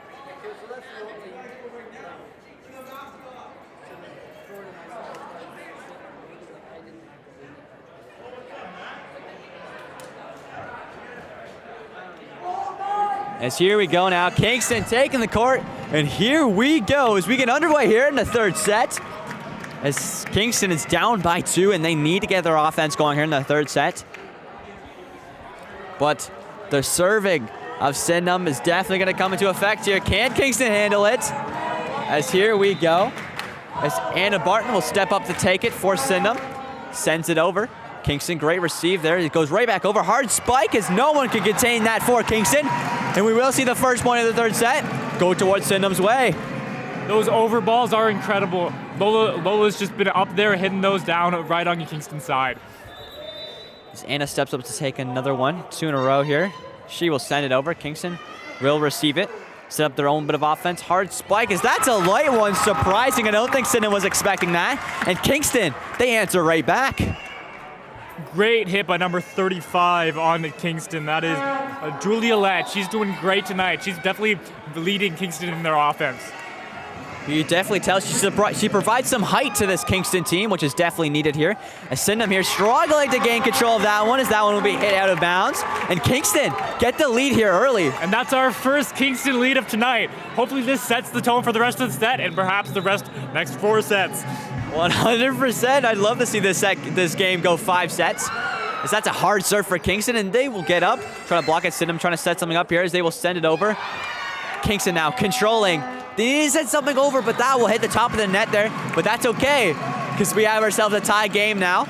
As here we go now, Kingston taking the court, and here we go as we get underway here in the third set. As Kingston is down by 2, and they need to get their offense going here in the third set. But the serving of Sydenham is definitely going to come into effect here. Can Kingston handle it? As here we go. As Anna Barton will step up to take it for Sydenham. Sends it over. Kingston, great receive there. It goes right back over. Hard spike as no one can contain that for Kingston. And we will see the first point of the third set go towards Sydenham's way. Those over balls are incredible. Lola's just been up there hitting those down right on Kingston's side. As Anna steps up to take another one, 2 in a row here. She will send it over. Kingston will receive it. Set up their own bit of offense. Hard spike as that's a light one. Surprising. I don't think Sydenham was expecting that. And Kingston, they answer right back. Great hit by number 35 on Kingston. That is Julia Lett. She's doing great tonight. She's definitely leading Kingston in their offense. You definitely tell she provides some height to this Kingston team, which is definitely needed here. As Sydenham here struggling to gain control of that one, as that one will be hit out of bounds. And Kingston get the lead here early. And that's our first Kingston lead of tonight. Hopefully this sets the tone for the rest of the set and perhaps the next 4 sets. 100%. I'd love to see this game go 5 sets. As that's a hard serve for Kingston, and they will get up, trying to block at Sydenham, trying to set something up here as they will send it over. Kingston now controlling. They need to send something over, but that will hit the top of the net there. But that's okay, because we have ourselves a tie game now.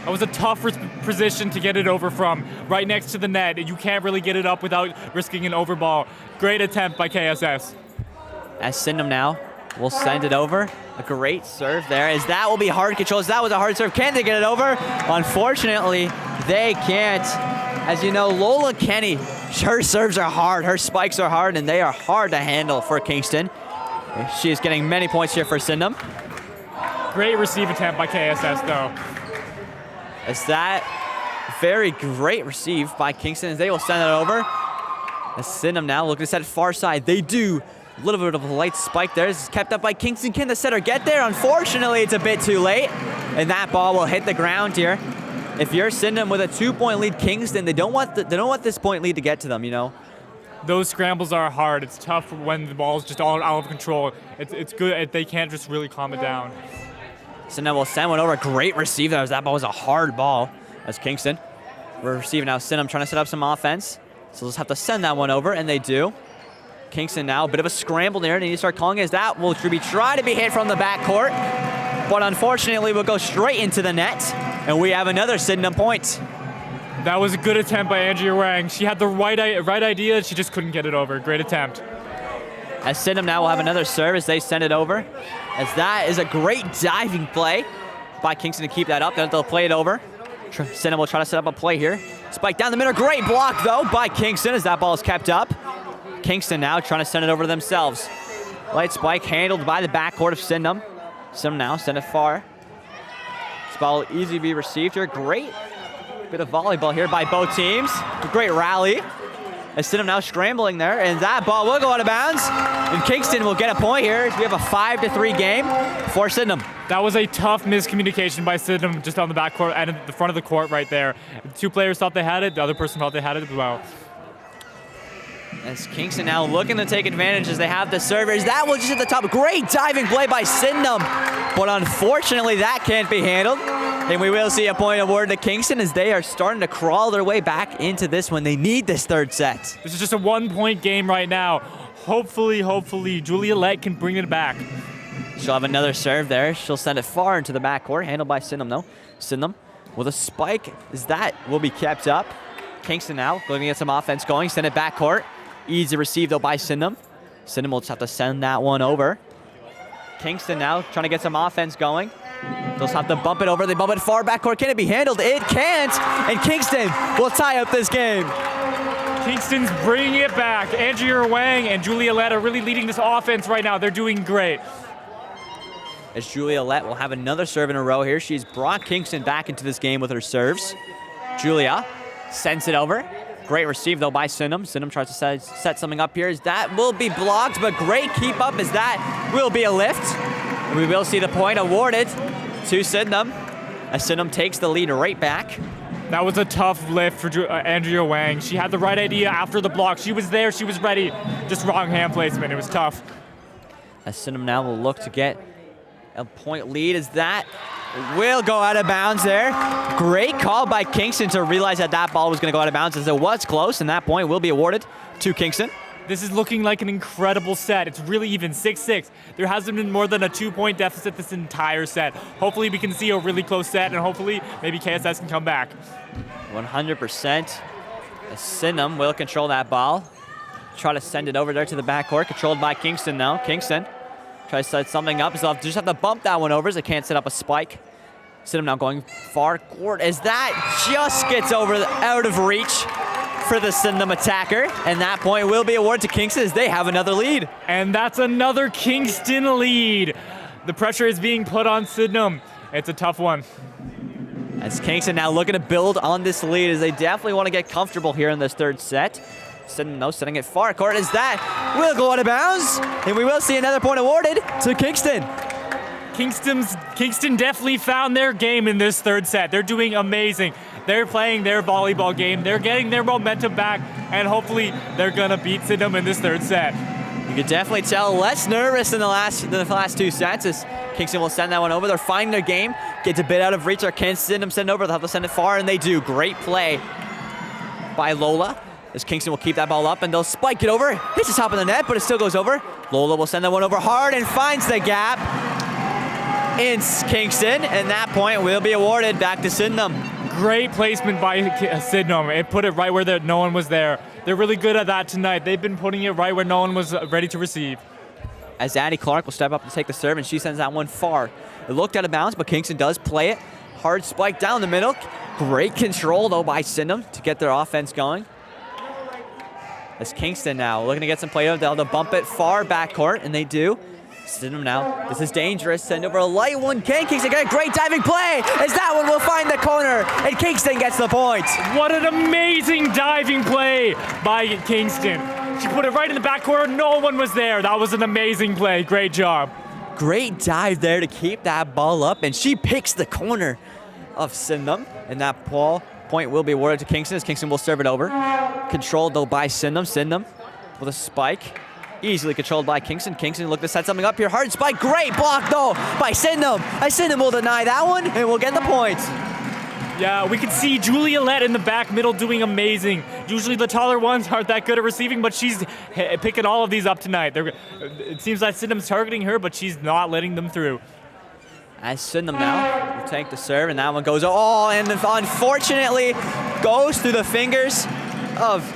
That was a tough position to get it over from, right next to the net. You can't really get it up without risking an over ball. Great attempt by KSS. As Sydenham now will send it over. A great serve there, as that will be hard control. As that was a hard serve. Can they get it over? Unfortunately, they can't. As you know, Lola Kenny, her serves are hard, her spikes are hard, and they are hard to handle for Kingston. She is getting many points here for Sydenham. Great receive attempt by KSS, though. As that very great receive by Kingston, as they will send it over. As Sydenham now looking to set it far side. They do. A little bit of a light spike there. This is kept up by Kingston. Can the setter get there? Unfortunately, it's a bit too late. And that ball will hit the ground here. If you're Sydenham with a 2-point lead, Kingston, they don't want this point lead to get to them, you know? Those scrambles are hard. It's tough when the ball's just all out of control. It's good if they can't just really calm it down. Sydenham will send one over. Great receive there, as that ball was a hard ball. As Kingston, we're receiving now. Sydenham trying to set up some offense. So let's have to send that one over, and they do. Kingston now, a bit of a scramble there. They need to start calling it, as that will try to be hit from the backcourt. But unfortunately, will go straight into the net. And we have another Sydenham point. That was a good attempt by Andrea Wang. She had the right idea, she just couldn't get it over. Great attempt. As Sydenham now will have another serve as they send it over. As that is a great diving play by Kingston to keep that up. Then they'll play it over. Sydenham will try to set up a play here. Spike down the middle. Great block, though, by Kingston as that ball is kept up. Kingston now trying to send it over to themselves. Light spike handled by the backcourt of Sydenham. Sydenham now send it far. This ball will easily be received here. Great bit of volleyball here by both teams. A great rally. As Sydenham now scrambling there, and that ball will go out of bounds. And Kingston will get a point here. We have a 5-3 game for Sydenham. That was a tough miscommunication by Sydenham just on the backcourt and at the front of the court right there. The two players thought they had it. The other person thought they had it as well. As Kingston now looking to take advantage as they have the servers. That was just at the top. Great diving play by Sydenham. But unfortunately, that can't be handled. And we will see a point awarded to Kingston as they are starting to crawl their way back into this one. They need this third set. This is just a 1-point game right now. Hopefully, Julia Lett can bring it back. She'll have another serve there. She'll send it far into the backcourt. Handled by Sydenham, though. Sydenham with a spike. As that will be kept up. Kingston now going to get some offense going. Send it backcourt. Easy receive, though, by Sydenham. Sydenham will just have to send that one over. Kingston now trying to get some offense going. They'll just have to bump it over. They bump it far backcourt. Can it be handled? It can't. And Kingston will tie up this game. Kingston's bringing it back. Andrea Wang and Julia Lett are really leading this offense right now. They're doing great. As Julia Lett will have another serve in a row here. She's brought Kingston back into this game with her serves. Julia sends it over. Great receive, though, by Sydenham. Sydenham tries to set something up here. As that will be blocked, but great keep up as that will be a lift. And we will see the point awarded to Sydenham as Sydenham takes the lead right back. That was a tough lift for Andrea Wang. She had the right idea after the block. She was there, she was ready. Just wrong hand placement, it was tough. As Sydenham now will look to get a point lead as that will go out of bounds there. Great call by Kingston to realize that that ball was going to go out of bounds as it was close, and that point will be awarded to Kingston. This is looking like an incredible set. It's really even, 6-6. There hasn't been more than a 2-point deficit this entire set. Hopefully we can see a really close set, and hopefully maybe KSS can come back. 100%. Sydenham will control that ball. Try to send it over there to the backcourt, controlled by Kingston now. Kingston tries to set something up, so they'll just have to bump that one over as they can't set up a spike. Sydenham now going far court as that just gets out of reach for the Sydenham attacker, and that point will be awarded to Kingston as they have another lead. And that's another Kingston lead. The pressure is being put on Sydenham. It's a tough one. As Kingston now looking to build on this lead as they definitely want to get comfortable here in this third set. Sydenham now setting it far court as that will go out of bounds, and we will see another point awarded to Kingston. Kingston definitely found their game in this third set. They're doing amazing. They're playing their volleyball game. They're getting their momentum back, and hopefully they're gonna beat Sydenham in this third set. You could definitely tell less nervous than the last two sets as Kingston will send that one over. They're finding their game. Gets a bit out of reach. Or can Sydenham send it over? They'll have to send it far, and they do. Great play by Lola. As Kingston will keep that ball up, and they'll spike it over. Hits the top of the net, but it still goes over. Lola will send that one over hard and finds the gap in Kingston, and that point will be awarded back to Sydenham. Great placement by Sydenham. It put it right where no one was there. They're really good at that tonight. They've been putting it right where no one was ready to receive. as Addie Clark will step up to take the serve, and she sends that one far. It looked out of bounds, but Kingston does play it. Hard spike down the middle. Great control, though, by Sydenham to get their offense going. As Kingston now looking to get some play, they'll bump it far backcourt, and they do. Sydenham now, this is dangerous. Send over a light one. Can Kingston get a great diving play? As that one will find the corner, and Kingston gets the point. What an amazing diving play by Kingston. She put it right in the backcourt. No one was there. That was an amazing play. Great job. Great dive there to keep that ball up, and she picks the corner of Sydenham, and that point will be awarded to Kingston, as Kingston will serve it over. Controlled, though, by Sydenham. Sydenham with a spike. Easily controlled by Kingston. Kingston look to set something up here. Hard spike. Great block, though, by Sydenham. Sydenham will deny that one, and will get the point. Yeah, we can see Julia Lett in the back middle doing amazing. Usually the taller ones aren't that good at receiving, but she's picking all of these up tonight. It seems like Sydenham's targeting her, but she's not letting them through. As Sydenham now will take the serve, and that one goes, oh, and unfortunately goes through the fingers of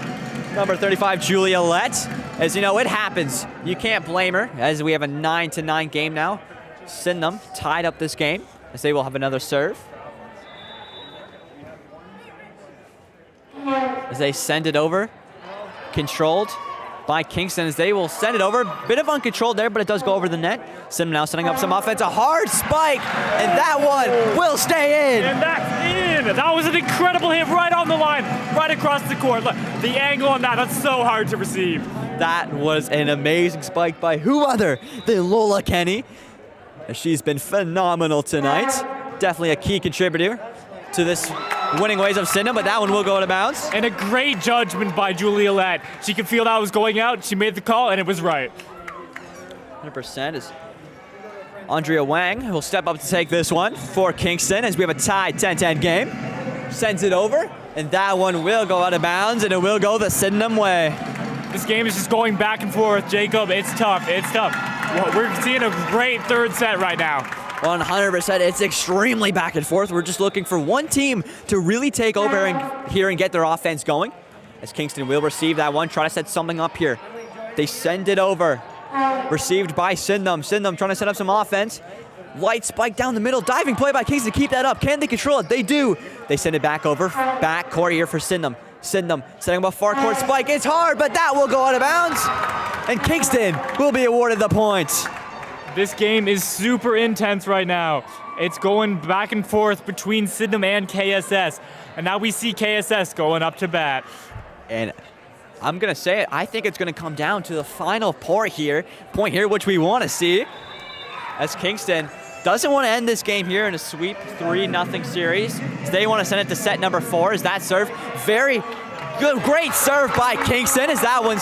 number 35, Julia Lett. As you know, it happens. You can't blame her, as we have a 9-9 game now. Sydenham tied up this game, as they will have another serve. As they send it over, controlled by Kingston, as they will send it over. Bit of uncontrolled there, but it does go over the net. Sydenham now setting up some offense. A hard spike, and that one will stay in. And that's in. That was an incredible hit right on the line, right across the court. Look, the angle on that's so hard to receive. That was an amazing spike by who other than Lola Kenny. She's been phenomenal tonight. Definitely a key contributor to this winning ways of Sydenham, but that one will go out of bounds. And a great judgment by Julia Lett. She could feel that was going out. She made the call, and it was right. 100% is Andrea Wang, who will step up to take this one for Kingston, as we have a tied 10-10 game. Sends it over, and that one will go out of bounds, and it will go the Sydenham way. This game is just going back and forth, Jacob. It's tough. It's tough. Well, we're seeing a great third set right now. 100%. It's extremely back and forth. We're just looking for one team to really take over here and get their offense going. As Kingston will receive that one, try to set something up here. They send it over. Received by Sydenham. Sydenham trying to set up some offense. Light spike down the middle. Diving play by Kingston to keep that up. Can they control it? They do. They send it back over. Back court here for Sydenham. Sydenham setting up a far court spike. It's hard, but that will go out of bounds. And Kingston will be awarded the point. This game is super intense right now. It's going back and forth between Sydenham and KSS. And now we see KSS going up to bat. And I'm going to say it, I think it's going to come down to the final point here, which we want to see. As Kingston doesn't want to end this game here in a sweep 3-0 series. So they want to send it to set number 4. As that serve, very good, great serve by Kingston, as that one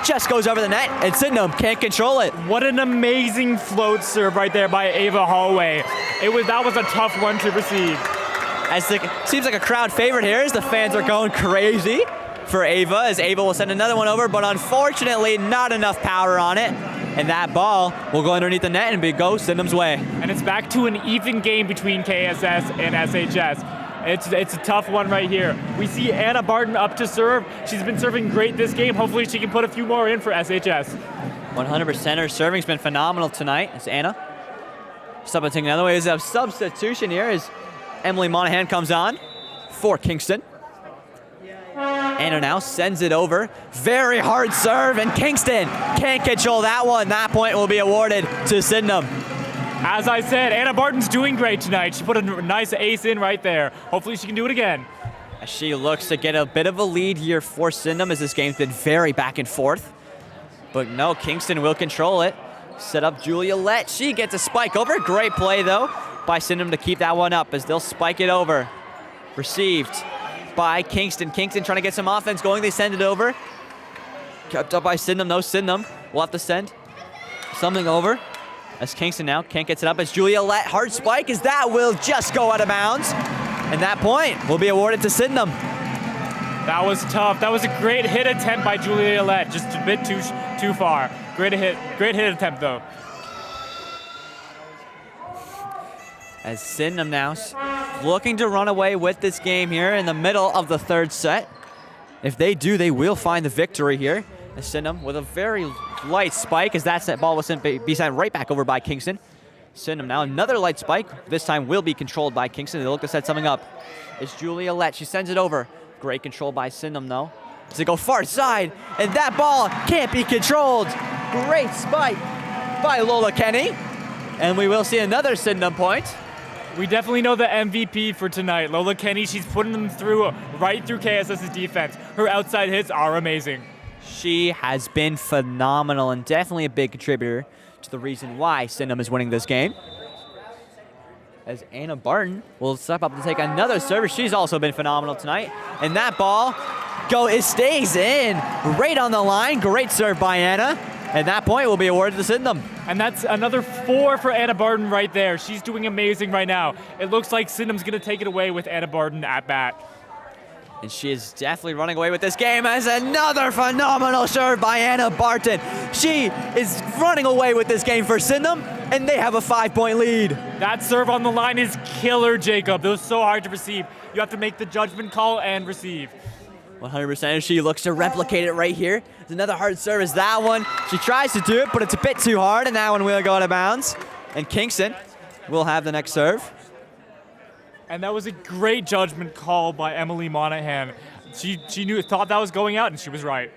just goes over the net, and Sydenham can't control it. What an amazing float serve right there by Ava Hallway. That was a tough one to receive. Seems like a crowd favorite here, as the fans are going crazy for Ava, as Ava will send another one over, but unfortunately not enough power on it. And that ball will go underneath the net and go Sydenham's way. And it's back to an even game between KSS and SHS. It's a tough one right here. We see Anna Barton up to serve. She's been serving great this game. Hopefully she can put a few more in for SHS. 100%. Her serving's been phenomenal tonight. It's Anna. Substituting another way is a substitution here as Emily Monahan comes on for Kingston. Anna now sends it over. Very hard serve, and Kingston can't control that one. That point will be awarded to Sydenham. As I said, Anna Barton's doing great tonight. She put a nice ace in right there. Hopefully she can do it again. As she looks to get a bit of a lead here for Sydenham, as this game's been very back and forth. But no, Kingston will control it. Set up Julia Lett. She gets a spike over. Great play, though, by Sydenham to keep that one up, as they'll spike it over. Received by Kingston. Kingston trying to get some offense going. They send it over. Kept up by Sydenham. No, Sydenham will have to send something over. As Kingston now can't get it up. As Julia Lett, hard spike, as that will just go out of bounds. And that point will be awarded to Sydenham. That was tough. That was a great hit attempt by Julia Lett. Just a bit too far. Great hit attempt, though. As Sydenham now looking to run away with this game here in the middle of the third set. If they do, they will find the victory here. As Sydenham with a very light spike, as that ball was be sent right back over by Kingston. Sydenham now another light spike. This time will be controlled by Kingston. They look to set something up. It's Julia Lett. She sends it over. Great control by Sydenham though. As they go far side, and that ball can't be controlled. Great spike by Lola Kenny. And we will see another Sydenham point. We definitely know the MVP for tonight. Lola Kenny, she's putting them through right through KSS's defense. Her outside hits are amazing. She has been phenomenal and definitely a big contributor to the reason why Sydenham is winning this game. As Anna Barton will step up to take another service. She's also been phenomenal tonight. And that ball it stays in right on the line. Great serve by Anna. And that point will be awarded to Sydenham. And that's another 4 for Anna Barton right there. She's doing amazing right now. It looks like Sydenham's going to take it away with Anna Barton at bat. And she is definitely running away with this game as another phenomenal serve by Anna Barton. She is running away with this game for Sydenham, and they have a 5-point lead. That serve on the line is killer, Jacob. It was so hard to receive. You have to make the judgment call and receive. 100%. She looks to replicate it right here. It's another hard serve as that one. She tries to do it, but it's a bit too hard, and that one will go out of bounds. And Kingston will have the next serve. And that was a great judgment call by Emily Monahan. She thought that was going out, and she was right.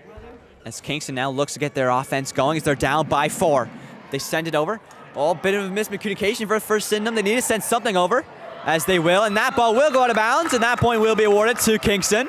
As Kingston now looks to get their offense going as they're down by 4. They send it over. Oh, bit of a miscommunication for Sydenham. They need to send something over, as they will. And that ball will go out of bounds, and that point will be awarded to Kingston.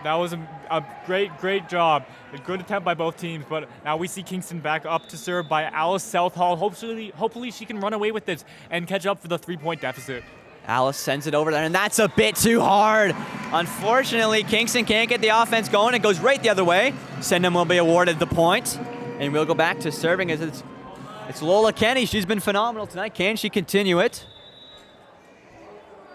That was a great job. A good attempt by both teams, but now we see Kingston back up to serve by Alice Southall. Hopefully she can run away with this and catch up for the 3-point deficit. Alice sends it over there, and that's a bit too hard. Unfortunately, Kingston can't get the offense going. It goes right the other way. Sydenham will be awarded the point, and we'll go back to serving as it's Lola Kenny. She's been phenomenal tonight. Can she continue it?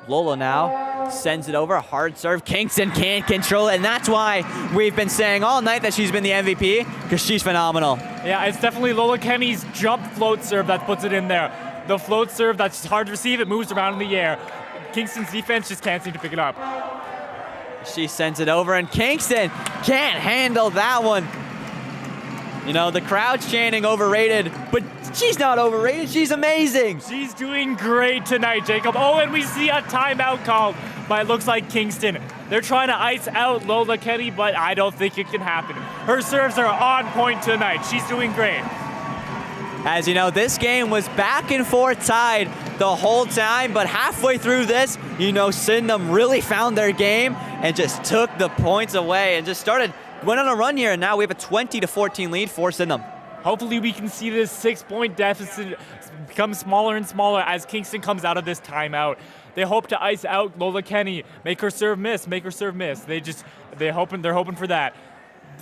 Lola now sends it over, a hard serve. Kingston can't control it, and that's why we've been saying all night that she's been the MVP, because she's phenomenal. Yeah, it's definitely Lola Kenny's jump float serve that puts it in there. The float serve that's hard to receive, it moves around in the air. Kingston's defense just can't seem to pick it up. She sends it over, and Kingston can't handle that one. You know, the crowd's chanting overrated, but she's not overrated. She's amazing. She's doing great tonight, Jacob. Oh, and we see a timeout called by it looks like Kingston. They're trying to ice out Lola Kenny, but I don't think it can happen. Her serves are on point tonight. She's doing great. As you know, this game was back and forth tied the whole time, but halfway through this, you know, Sydenham really found their game and just took the points away and just went on a run here, and now we have a 20-14 lead for Sydenham. Hopefully we can see this 6-point deficit become smaller and smaller as Kingston comes out of this timeout. They hope to ice out Lola Kenny, make her serve miss. They're hoping for that.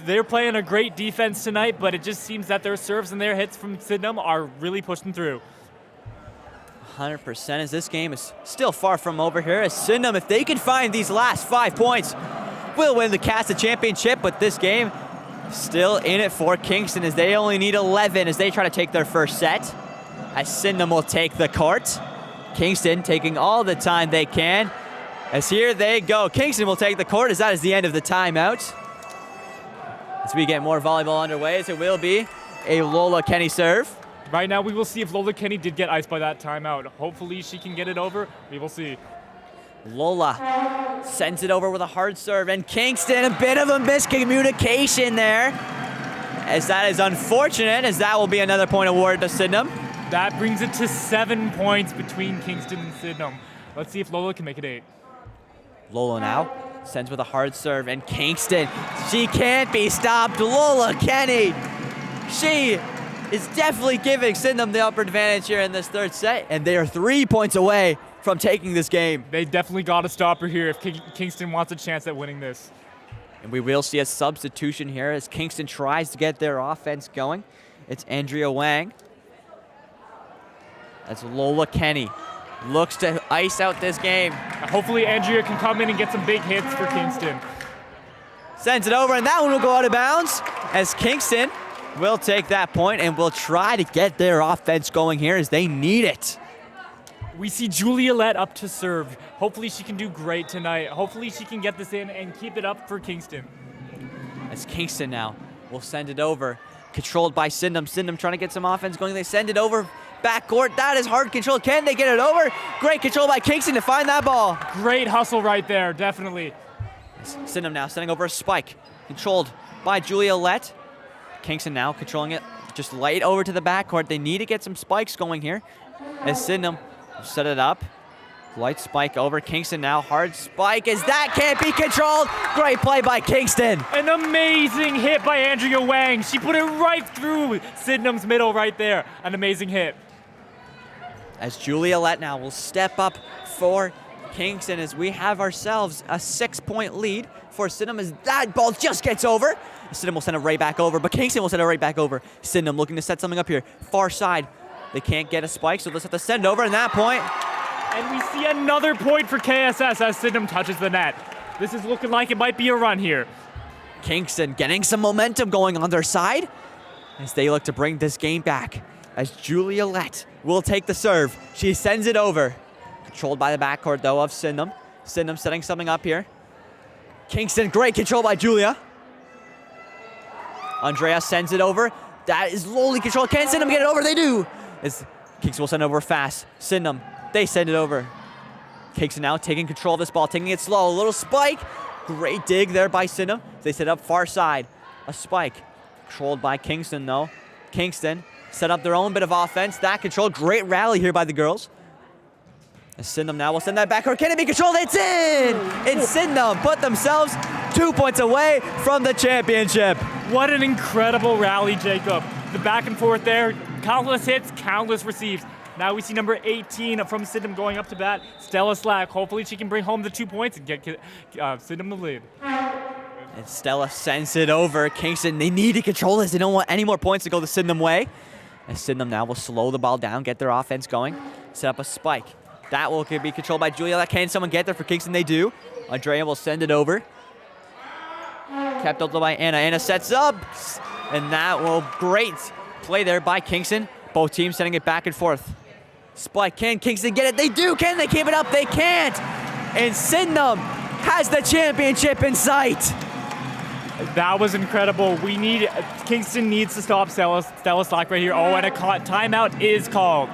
They're playing a great defense tonight, but it just seems that their serves and their hits from Sydenham are really pushing through. 100% as this game is still far from over here. As Sydenham, if they can find these last 5 points, will win the CASA championship, but this game still in it for Kingston as they only need 11 as they try to take their first set. As Sydenham will take the court. Kingston taking all the time they can. As here they go. Kingston will take the court as that is the end of the timeout. As we get more volleyball underway, as it will be a Lola Kenny serve. Right now we will see if Lola Kenny did get iced by that timeout. Hopefully she can get it over. We will see. Lola sends it over with a hard serve, and Kingston, a bit of a miscommunication there, as that is unfortunate, as that will be another point awarded to Sydenham. That brings it to 7 points between Kingston and Sydenham. Let's see if Lola can make it 8. Lola now sends with a hard serve, and Kingston, she can't be stopped. Lola Kenny, she is definitely giving Sydenham the upper advantage here in this third set, and they are 3 points away from taking this game. They definitely got to stop her here if Kingston wants a chance at winning this. And we will see a substitution here as Kingston tries to get their offense going. It's Andrea Wang. That's Lola Kenny. Looks to ice out this game. Hopefully Andrea can come in and get some big hits for Kingston. Sends it over, and that one will go out of bounds as Kingston will take that point and will try to get their offense going here as they need it. We see Julia Lett up to serve. Hopefully she can do great tonight. Hopefully she can get this in and keep it up for Kingston. As Kingston now will send it over. Controlled by Sydenham. Sydenham trying to get some offense going. They send it over backcourt. That is hard control. Can they get it over? Great control by Kingston to find that ball. Great hustle right there, definitely. Sydenham now sending over a spike. Controlled by Julia Lett. Kingston now controlling it. Just light over to the backcourt. They need to get some spikes going here. As Sydenham set it up. Light spike over. Kingston now. Hard spike as that can't be controlled. Great play by Kingston. An amazing hit by Andrea Wang. She put it right through Sydenham's middle right there. An amazing hit. As Julia Lett now will step up for Kingston as we have ourselves a 6-point lead for Sydenham as that ball just gets over. Sydenham will send it right back over, but Kingston will send it right back over. Sydenham looking to set something up here. Far side. They can't get a spike, so they'll have to send it over, and that point. And we see another point for KSS as Sydenham touches the net. This is looking like it might be a run here. Kingston getting some momentum going on their side as they look to bring this game back. As Julia Lett will take the serve. She sends it over. Controlled by the backcourt, though, of Sydenham. Sydenham setting something up here. Kingston, great control by Julia. Andrea sends it over. That is lowly controlled. Can Sydenham get it over? They do. As Kingston will send it over fast. Sydenham, they send it over. Kingston now taking control of this ball, taking it slow. A little spike. Great dig there by Sydenham. They set up far side. A spike. Controlled by Kingston, though. Kingston set up their own bit of offense. That control. Great rally here by the girls. And Sydenham now will send that back. Or can it be controlled? It's in! And Sydenham put themselves 2 points away from the championship. What an incredible rally, Jacob. The back and forth there. Countless hits, countless receives. Now we see number 18 from Sydenham going up to bat, Stella Slack. Hopefully she can bring home the 2 points and get Sydenham the lead. And Stella sends it over. Kingston, they need to control this. They don't want any more points to go the Sydenham way. And Sydenham now will slow the ball down, get their offense going, set up a spike. That will be controlled by Julia. Can someone get there for Kingston? They do. Andrea will send it over. Kept up by Anna. Anna sets up. And that will, great play there by Kingston. Both teams sending it back and forth. Spike, can Kingston get it? They do. Can they keep it up? They can't. And Sydenham has the championship in sight. That was incredible. Kingston needs to stop Stella Slack right here. Oh, and a timeout is called.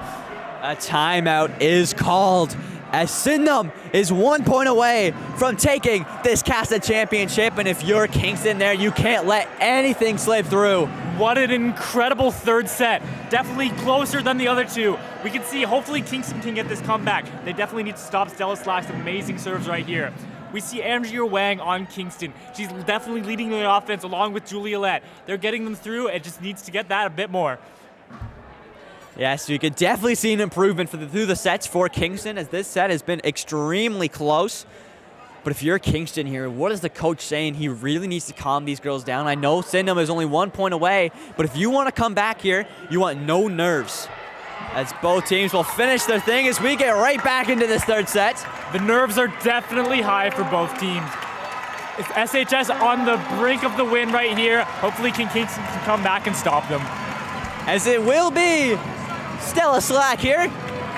A timeout is called as Sydenham is 1 point away from taking this CASA championship. And if you're Kingston there, you can't let anything slip through. What an incredible third set. Definitely closer than the other two. We can see, hopefully Kingston can get this comeback. They definitely need to stop Stella Slack's amazing serves right here. We see Andrea Wang on Kingston. She's definitely leading the offense along with Julia Lett. They're getting them through. It just needs to get that a bit more. Yes, you could definitely see an improvement through the sets for Kingston as this set has been extremely close. But if you're Kingston here, what is the coach saying? He really needs to calm these girls down. I know Sydenham is only 1 point away, but if you want to come back here, you want no nerves. As both teams will finish their thing as we get right back into this third set. The nerves are definitely high for both teams. It's SHS on the brink of the win right here. Hopefully Kingston can come back and stop them. As it will be Stella Slack here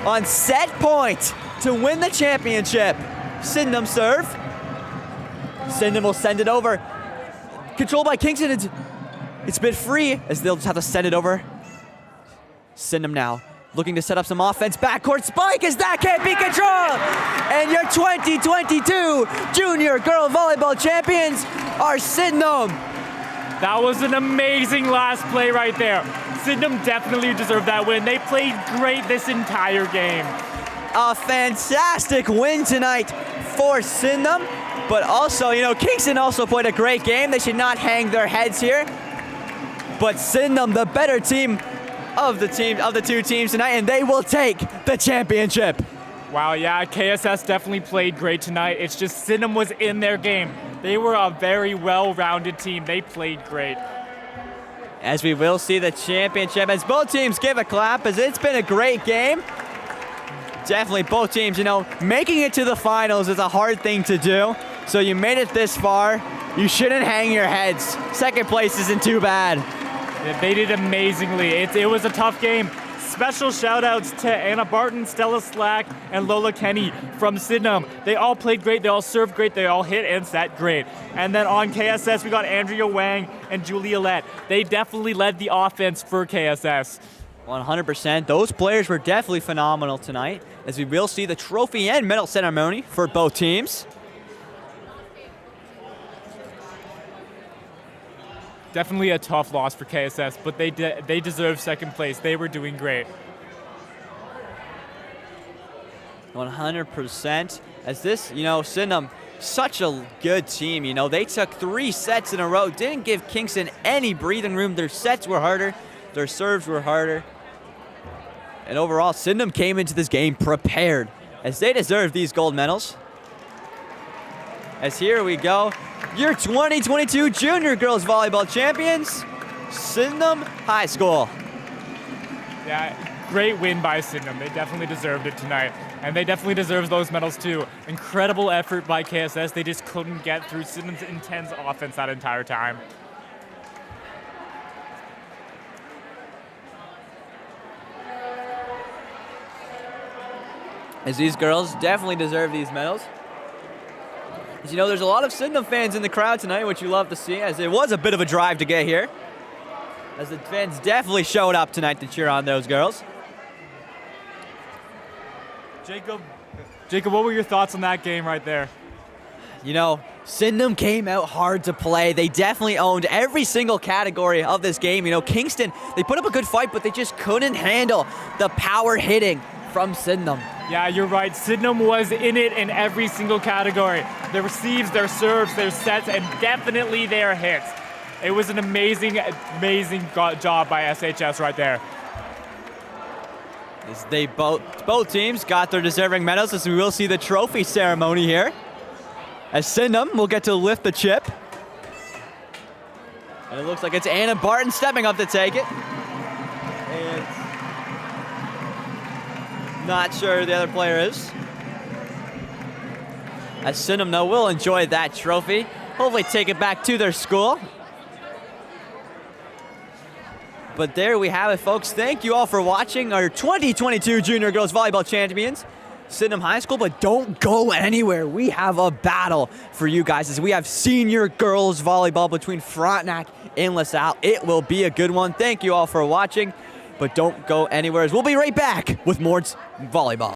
on set point to win the championship. Sydenham serve. Sydenham will send it over. Controlled by Kingston. It's a bit free as they'll just have to send it over. Sydenham now looking to set up some offense. Backcourt spike as that can't be controlled. And your 2022 Junior Girl Volleyball champions are Sydenham. That was an amazing last play right there. Sydenham definitely deserved that win. They played great this entire game. A fantastic win tonight for Sydenham, but also, Kingston also played a great game. They should not hang their heads here. But Sydenham, the better team of the two teams tonight, and they will take the championship. Wow, yeah, KSS definitely played great tonight. It's just Sydenham was in their game. They were a very well-rounded team. They played great. As we will see the championship, as both teams give a clap, as it's been a great game. Definitely both teams, making it to the finals is a hard thing to do. So you made it this far. You shouldn't hang your heads. Second place isn't too bad. They did amazingly. It was a tough game. special shout outs to Anna Barton, Stella Slack, and Lola Kenny from Sydenham. They all played great, they all served great, they all hit and set great. And then on KSS, we got Andrea Wang and Julia Lett. They definitely led the offense for KSS. 100%. Those players were definitely phenomenal tonight, as we will see the trophy and medal ceremony for both teams. Definitely a tough loss for KSS, but they deserve second place. They were doing great. 100%. As this, Sydenham, such a good team. They took 3 sets in a row, didn't give Kingston any breathing room. Their sets were harder, their serves were harder. And overall, Sydenham came into this game prepared, as they deserve these gold medals. As here we go, your 2022 Junior Girls Volleyball Champions, Sydenham High School. Yeah, great win by Sydenham. They definitely deserved it tonight. And they definitely deserve those medals too. Incredible effort by KSS. They just couldn't get through Sydenham's intense offense that entire time. As these girls definitely deserve these medals. As there's a lot of Sydenham fans in the crowd tonight, which you love to see, as it was a bit of a drive to get here. As the fans definitely showed up tonight to cheer on those girls. Jacob, what were your thoughts on that game right there? Sydenham came out hard to play. They definitely owned every single category of this game. Kingston, they put up a good fight, but they just couldn't handle the power hitting from Sydenham. Yeah, you're right. Sydenham was in it in every single category. Their receives, their serves, their sets, and definitely their hits. It was an amazing job by SHS right there. As they both teams got their deserving medals, as we will see the trophy ceremony here. As Sydenham will get to lift the chip. And it looks like it's Anna Barton stepping up to take it. And not sure who the other player is. As Sydenham, though, will enjoy that trophy. Hopefully take it back to their school. But there we have it, folks. Thank you all for watching our 2022 Junior Girls Volleyball Champions, Sydenham High School. But don't go anywhere. We have a battle for you guys, as we have Senior Girls Volleyball between Frontenac and LaSalle. It will be a good one. Thank you all for watching. But don't go anywhere, as we'll be right back with more volleyball.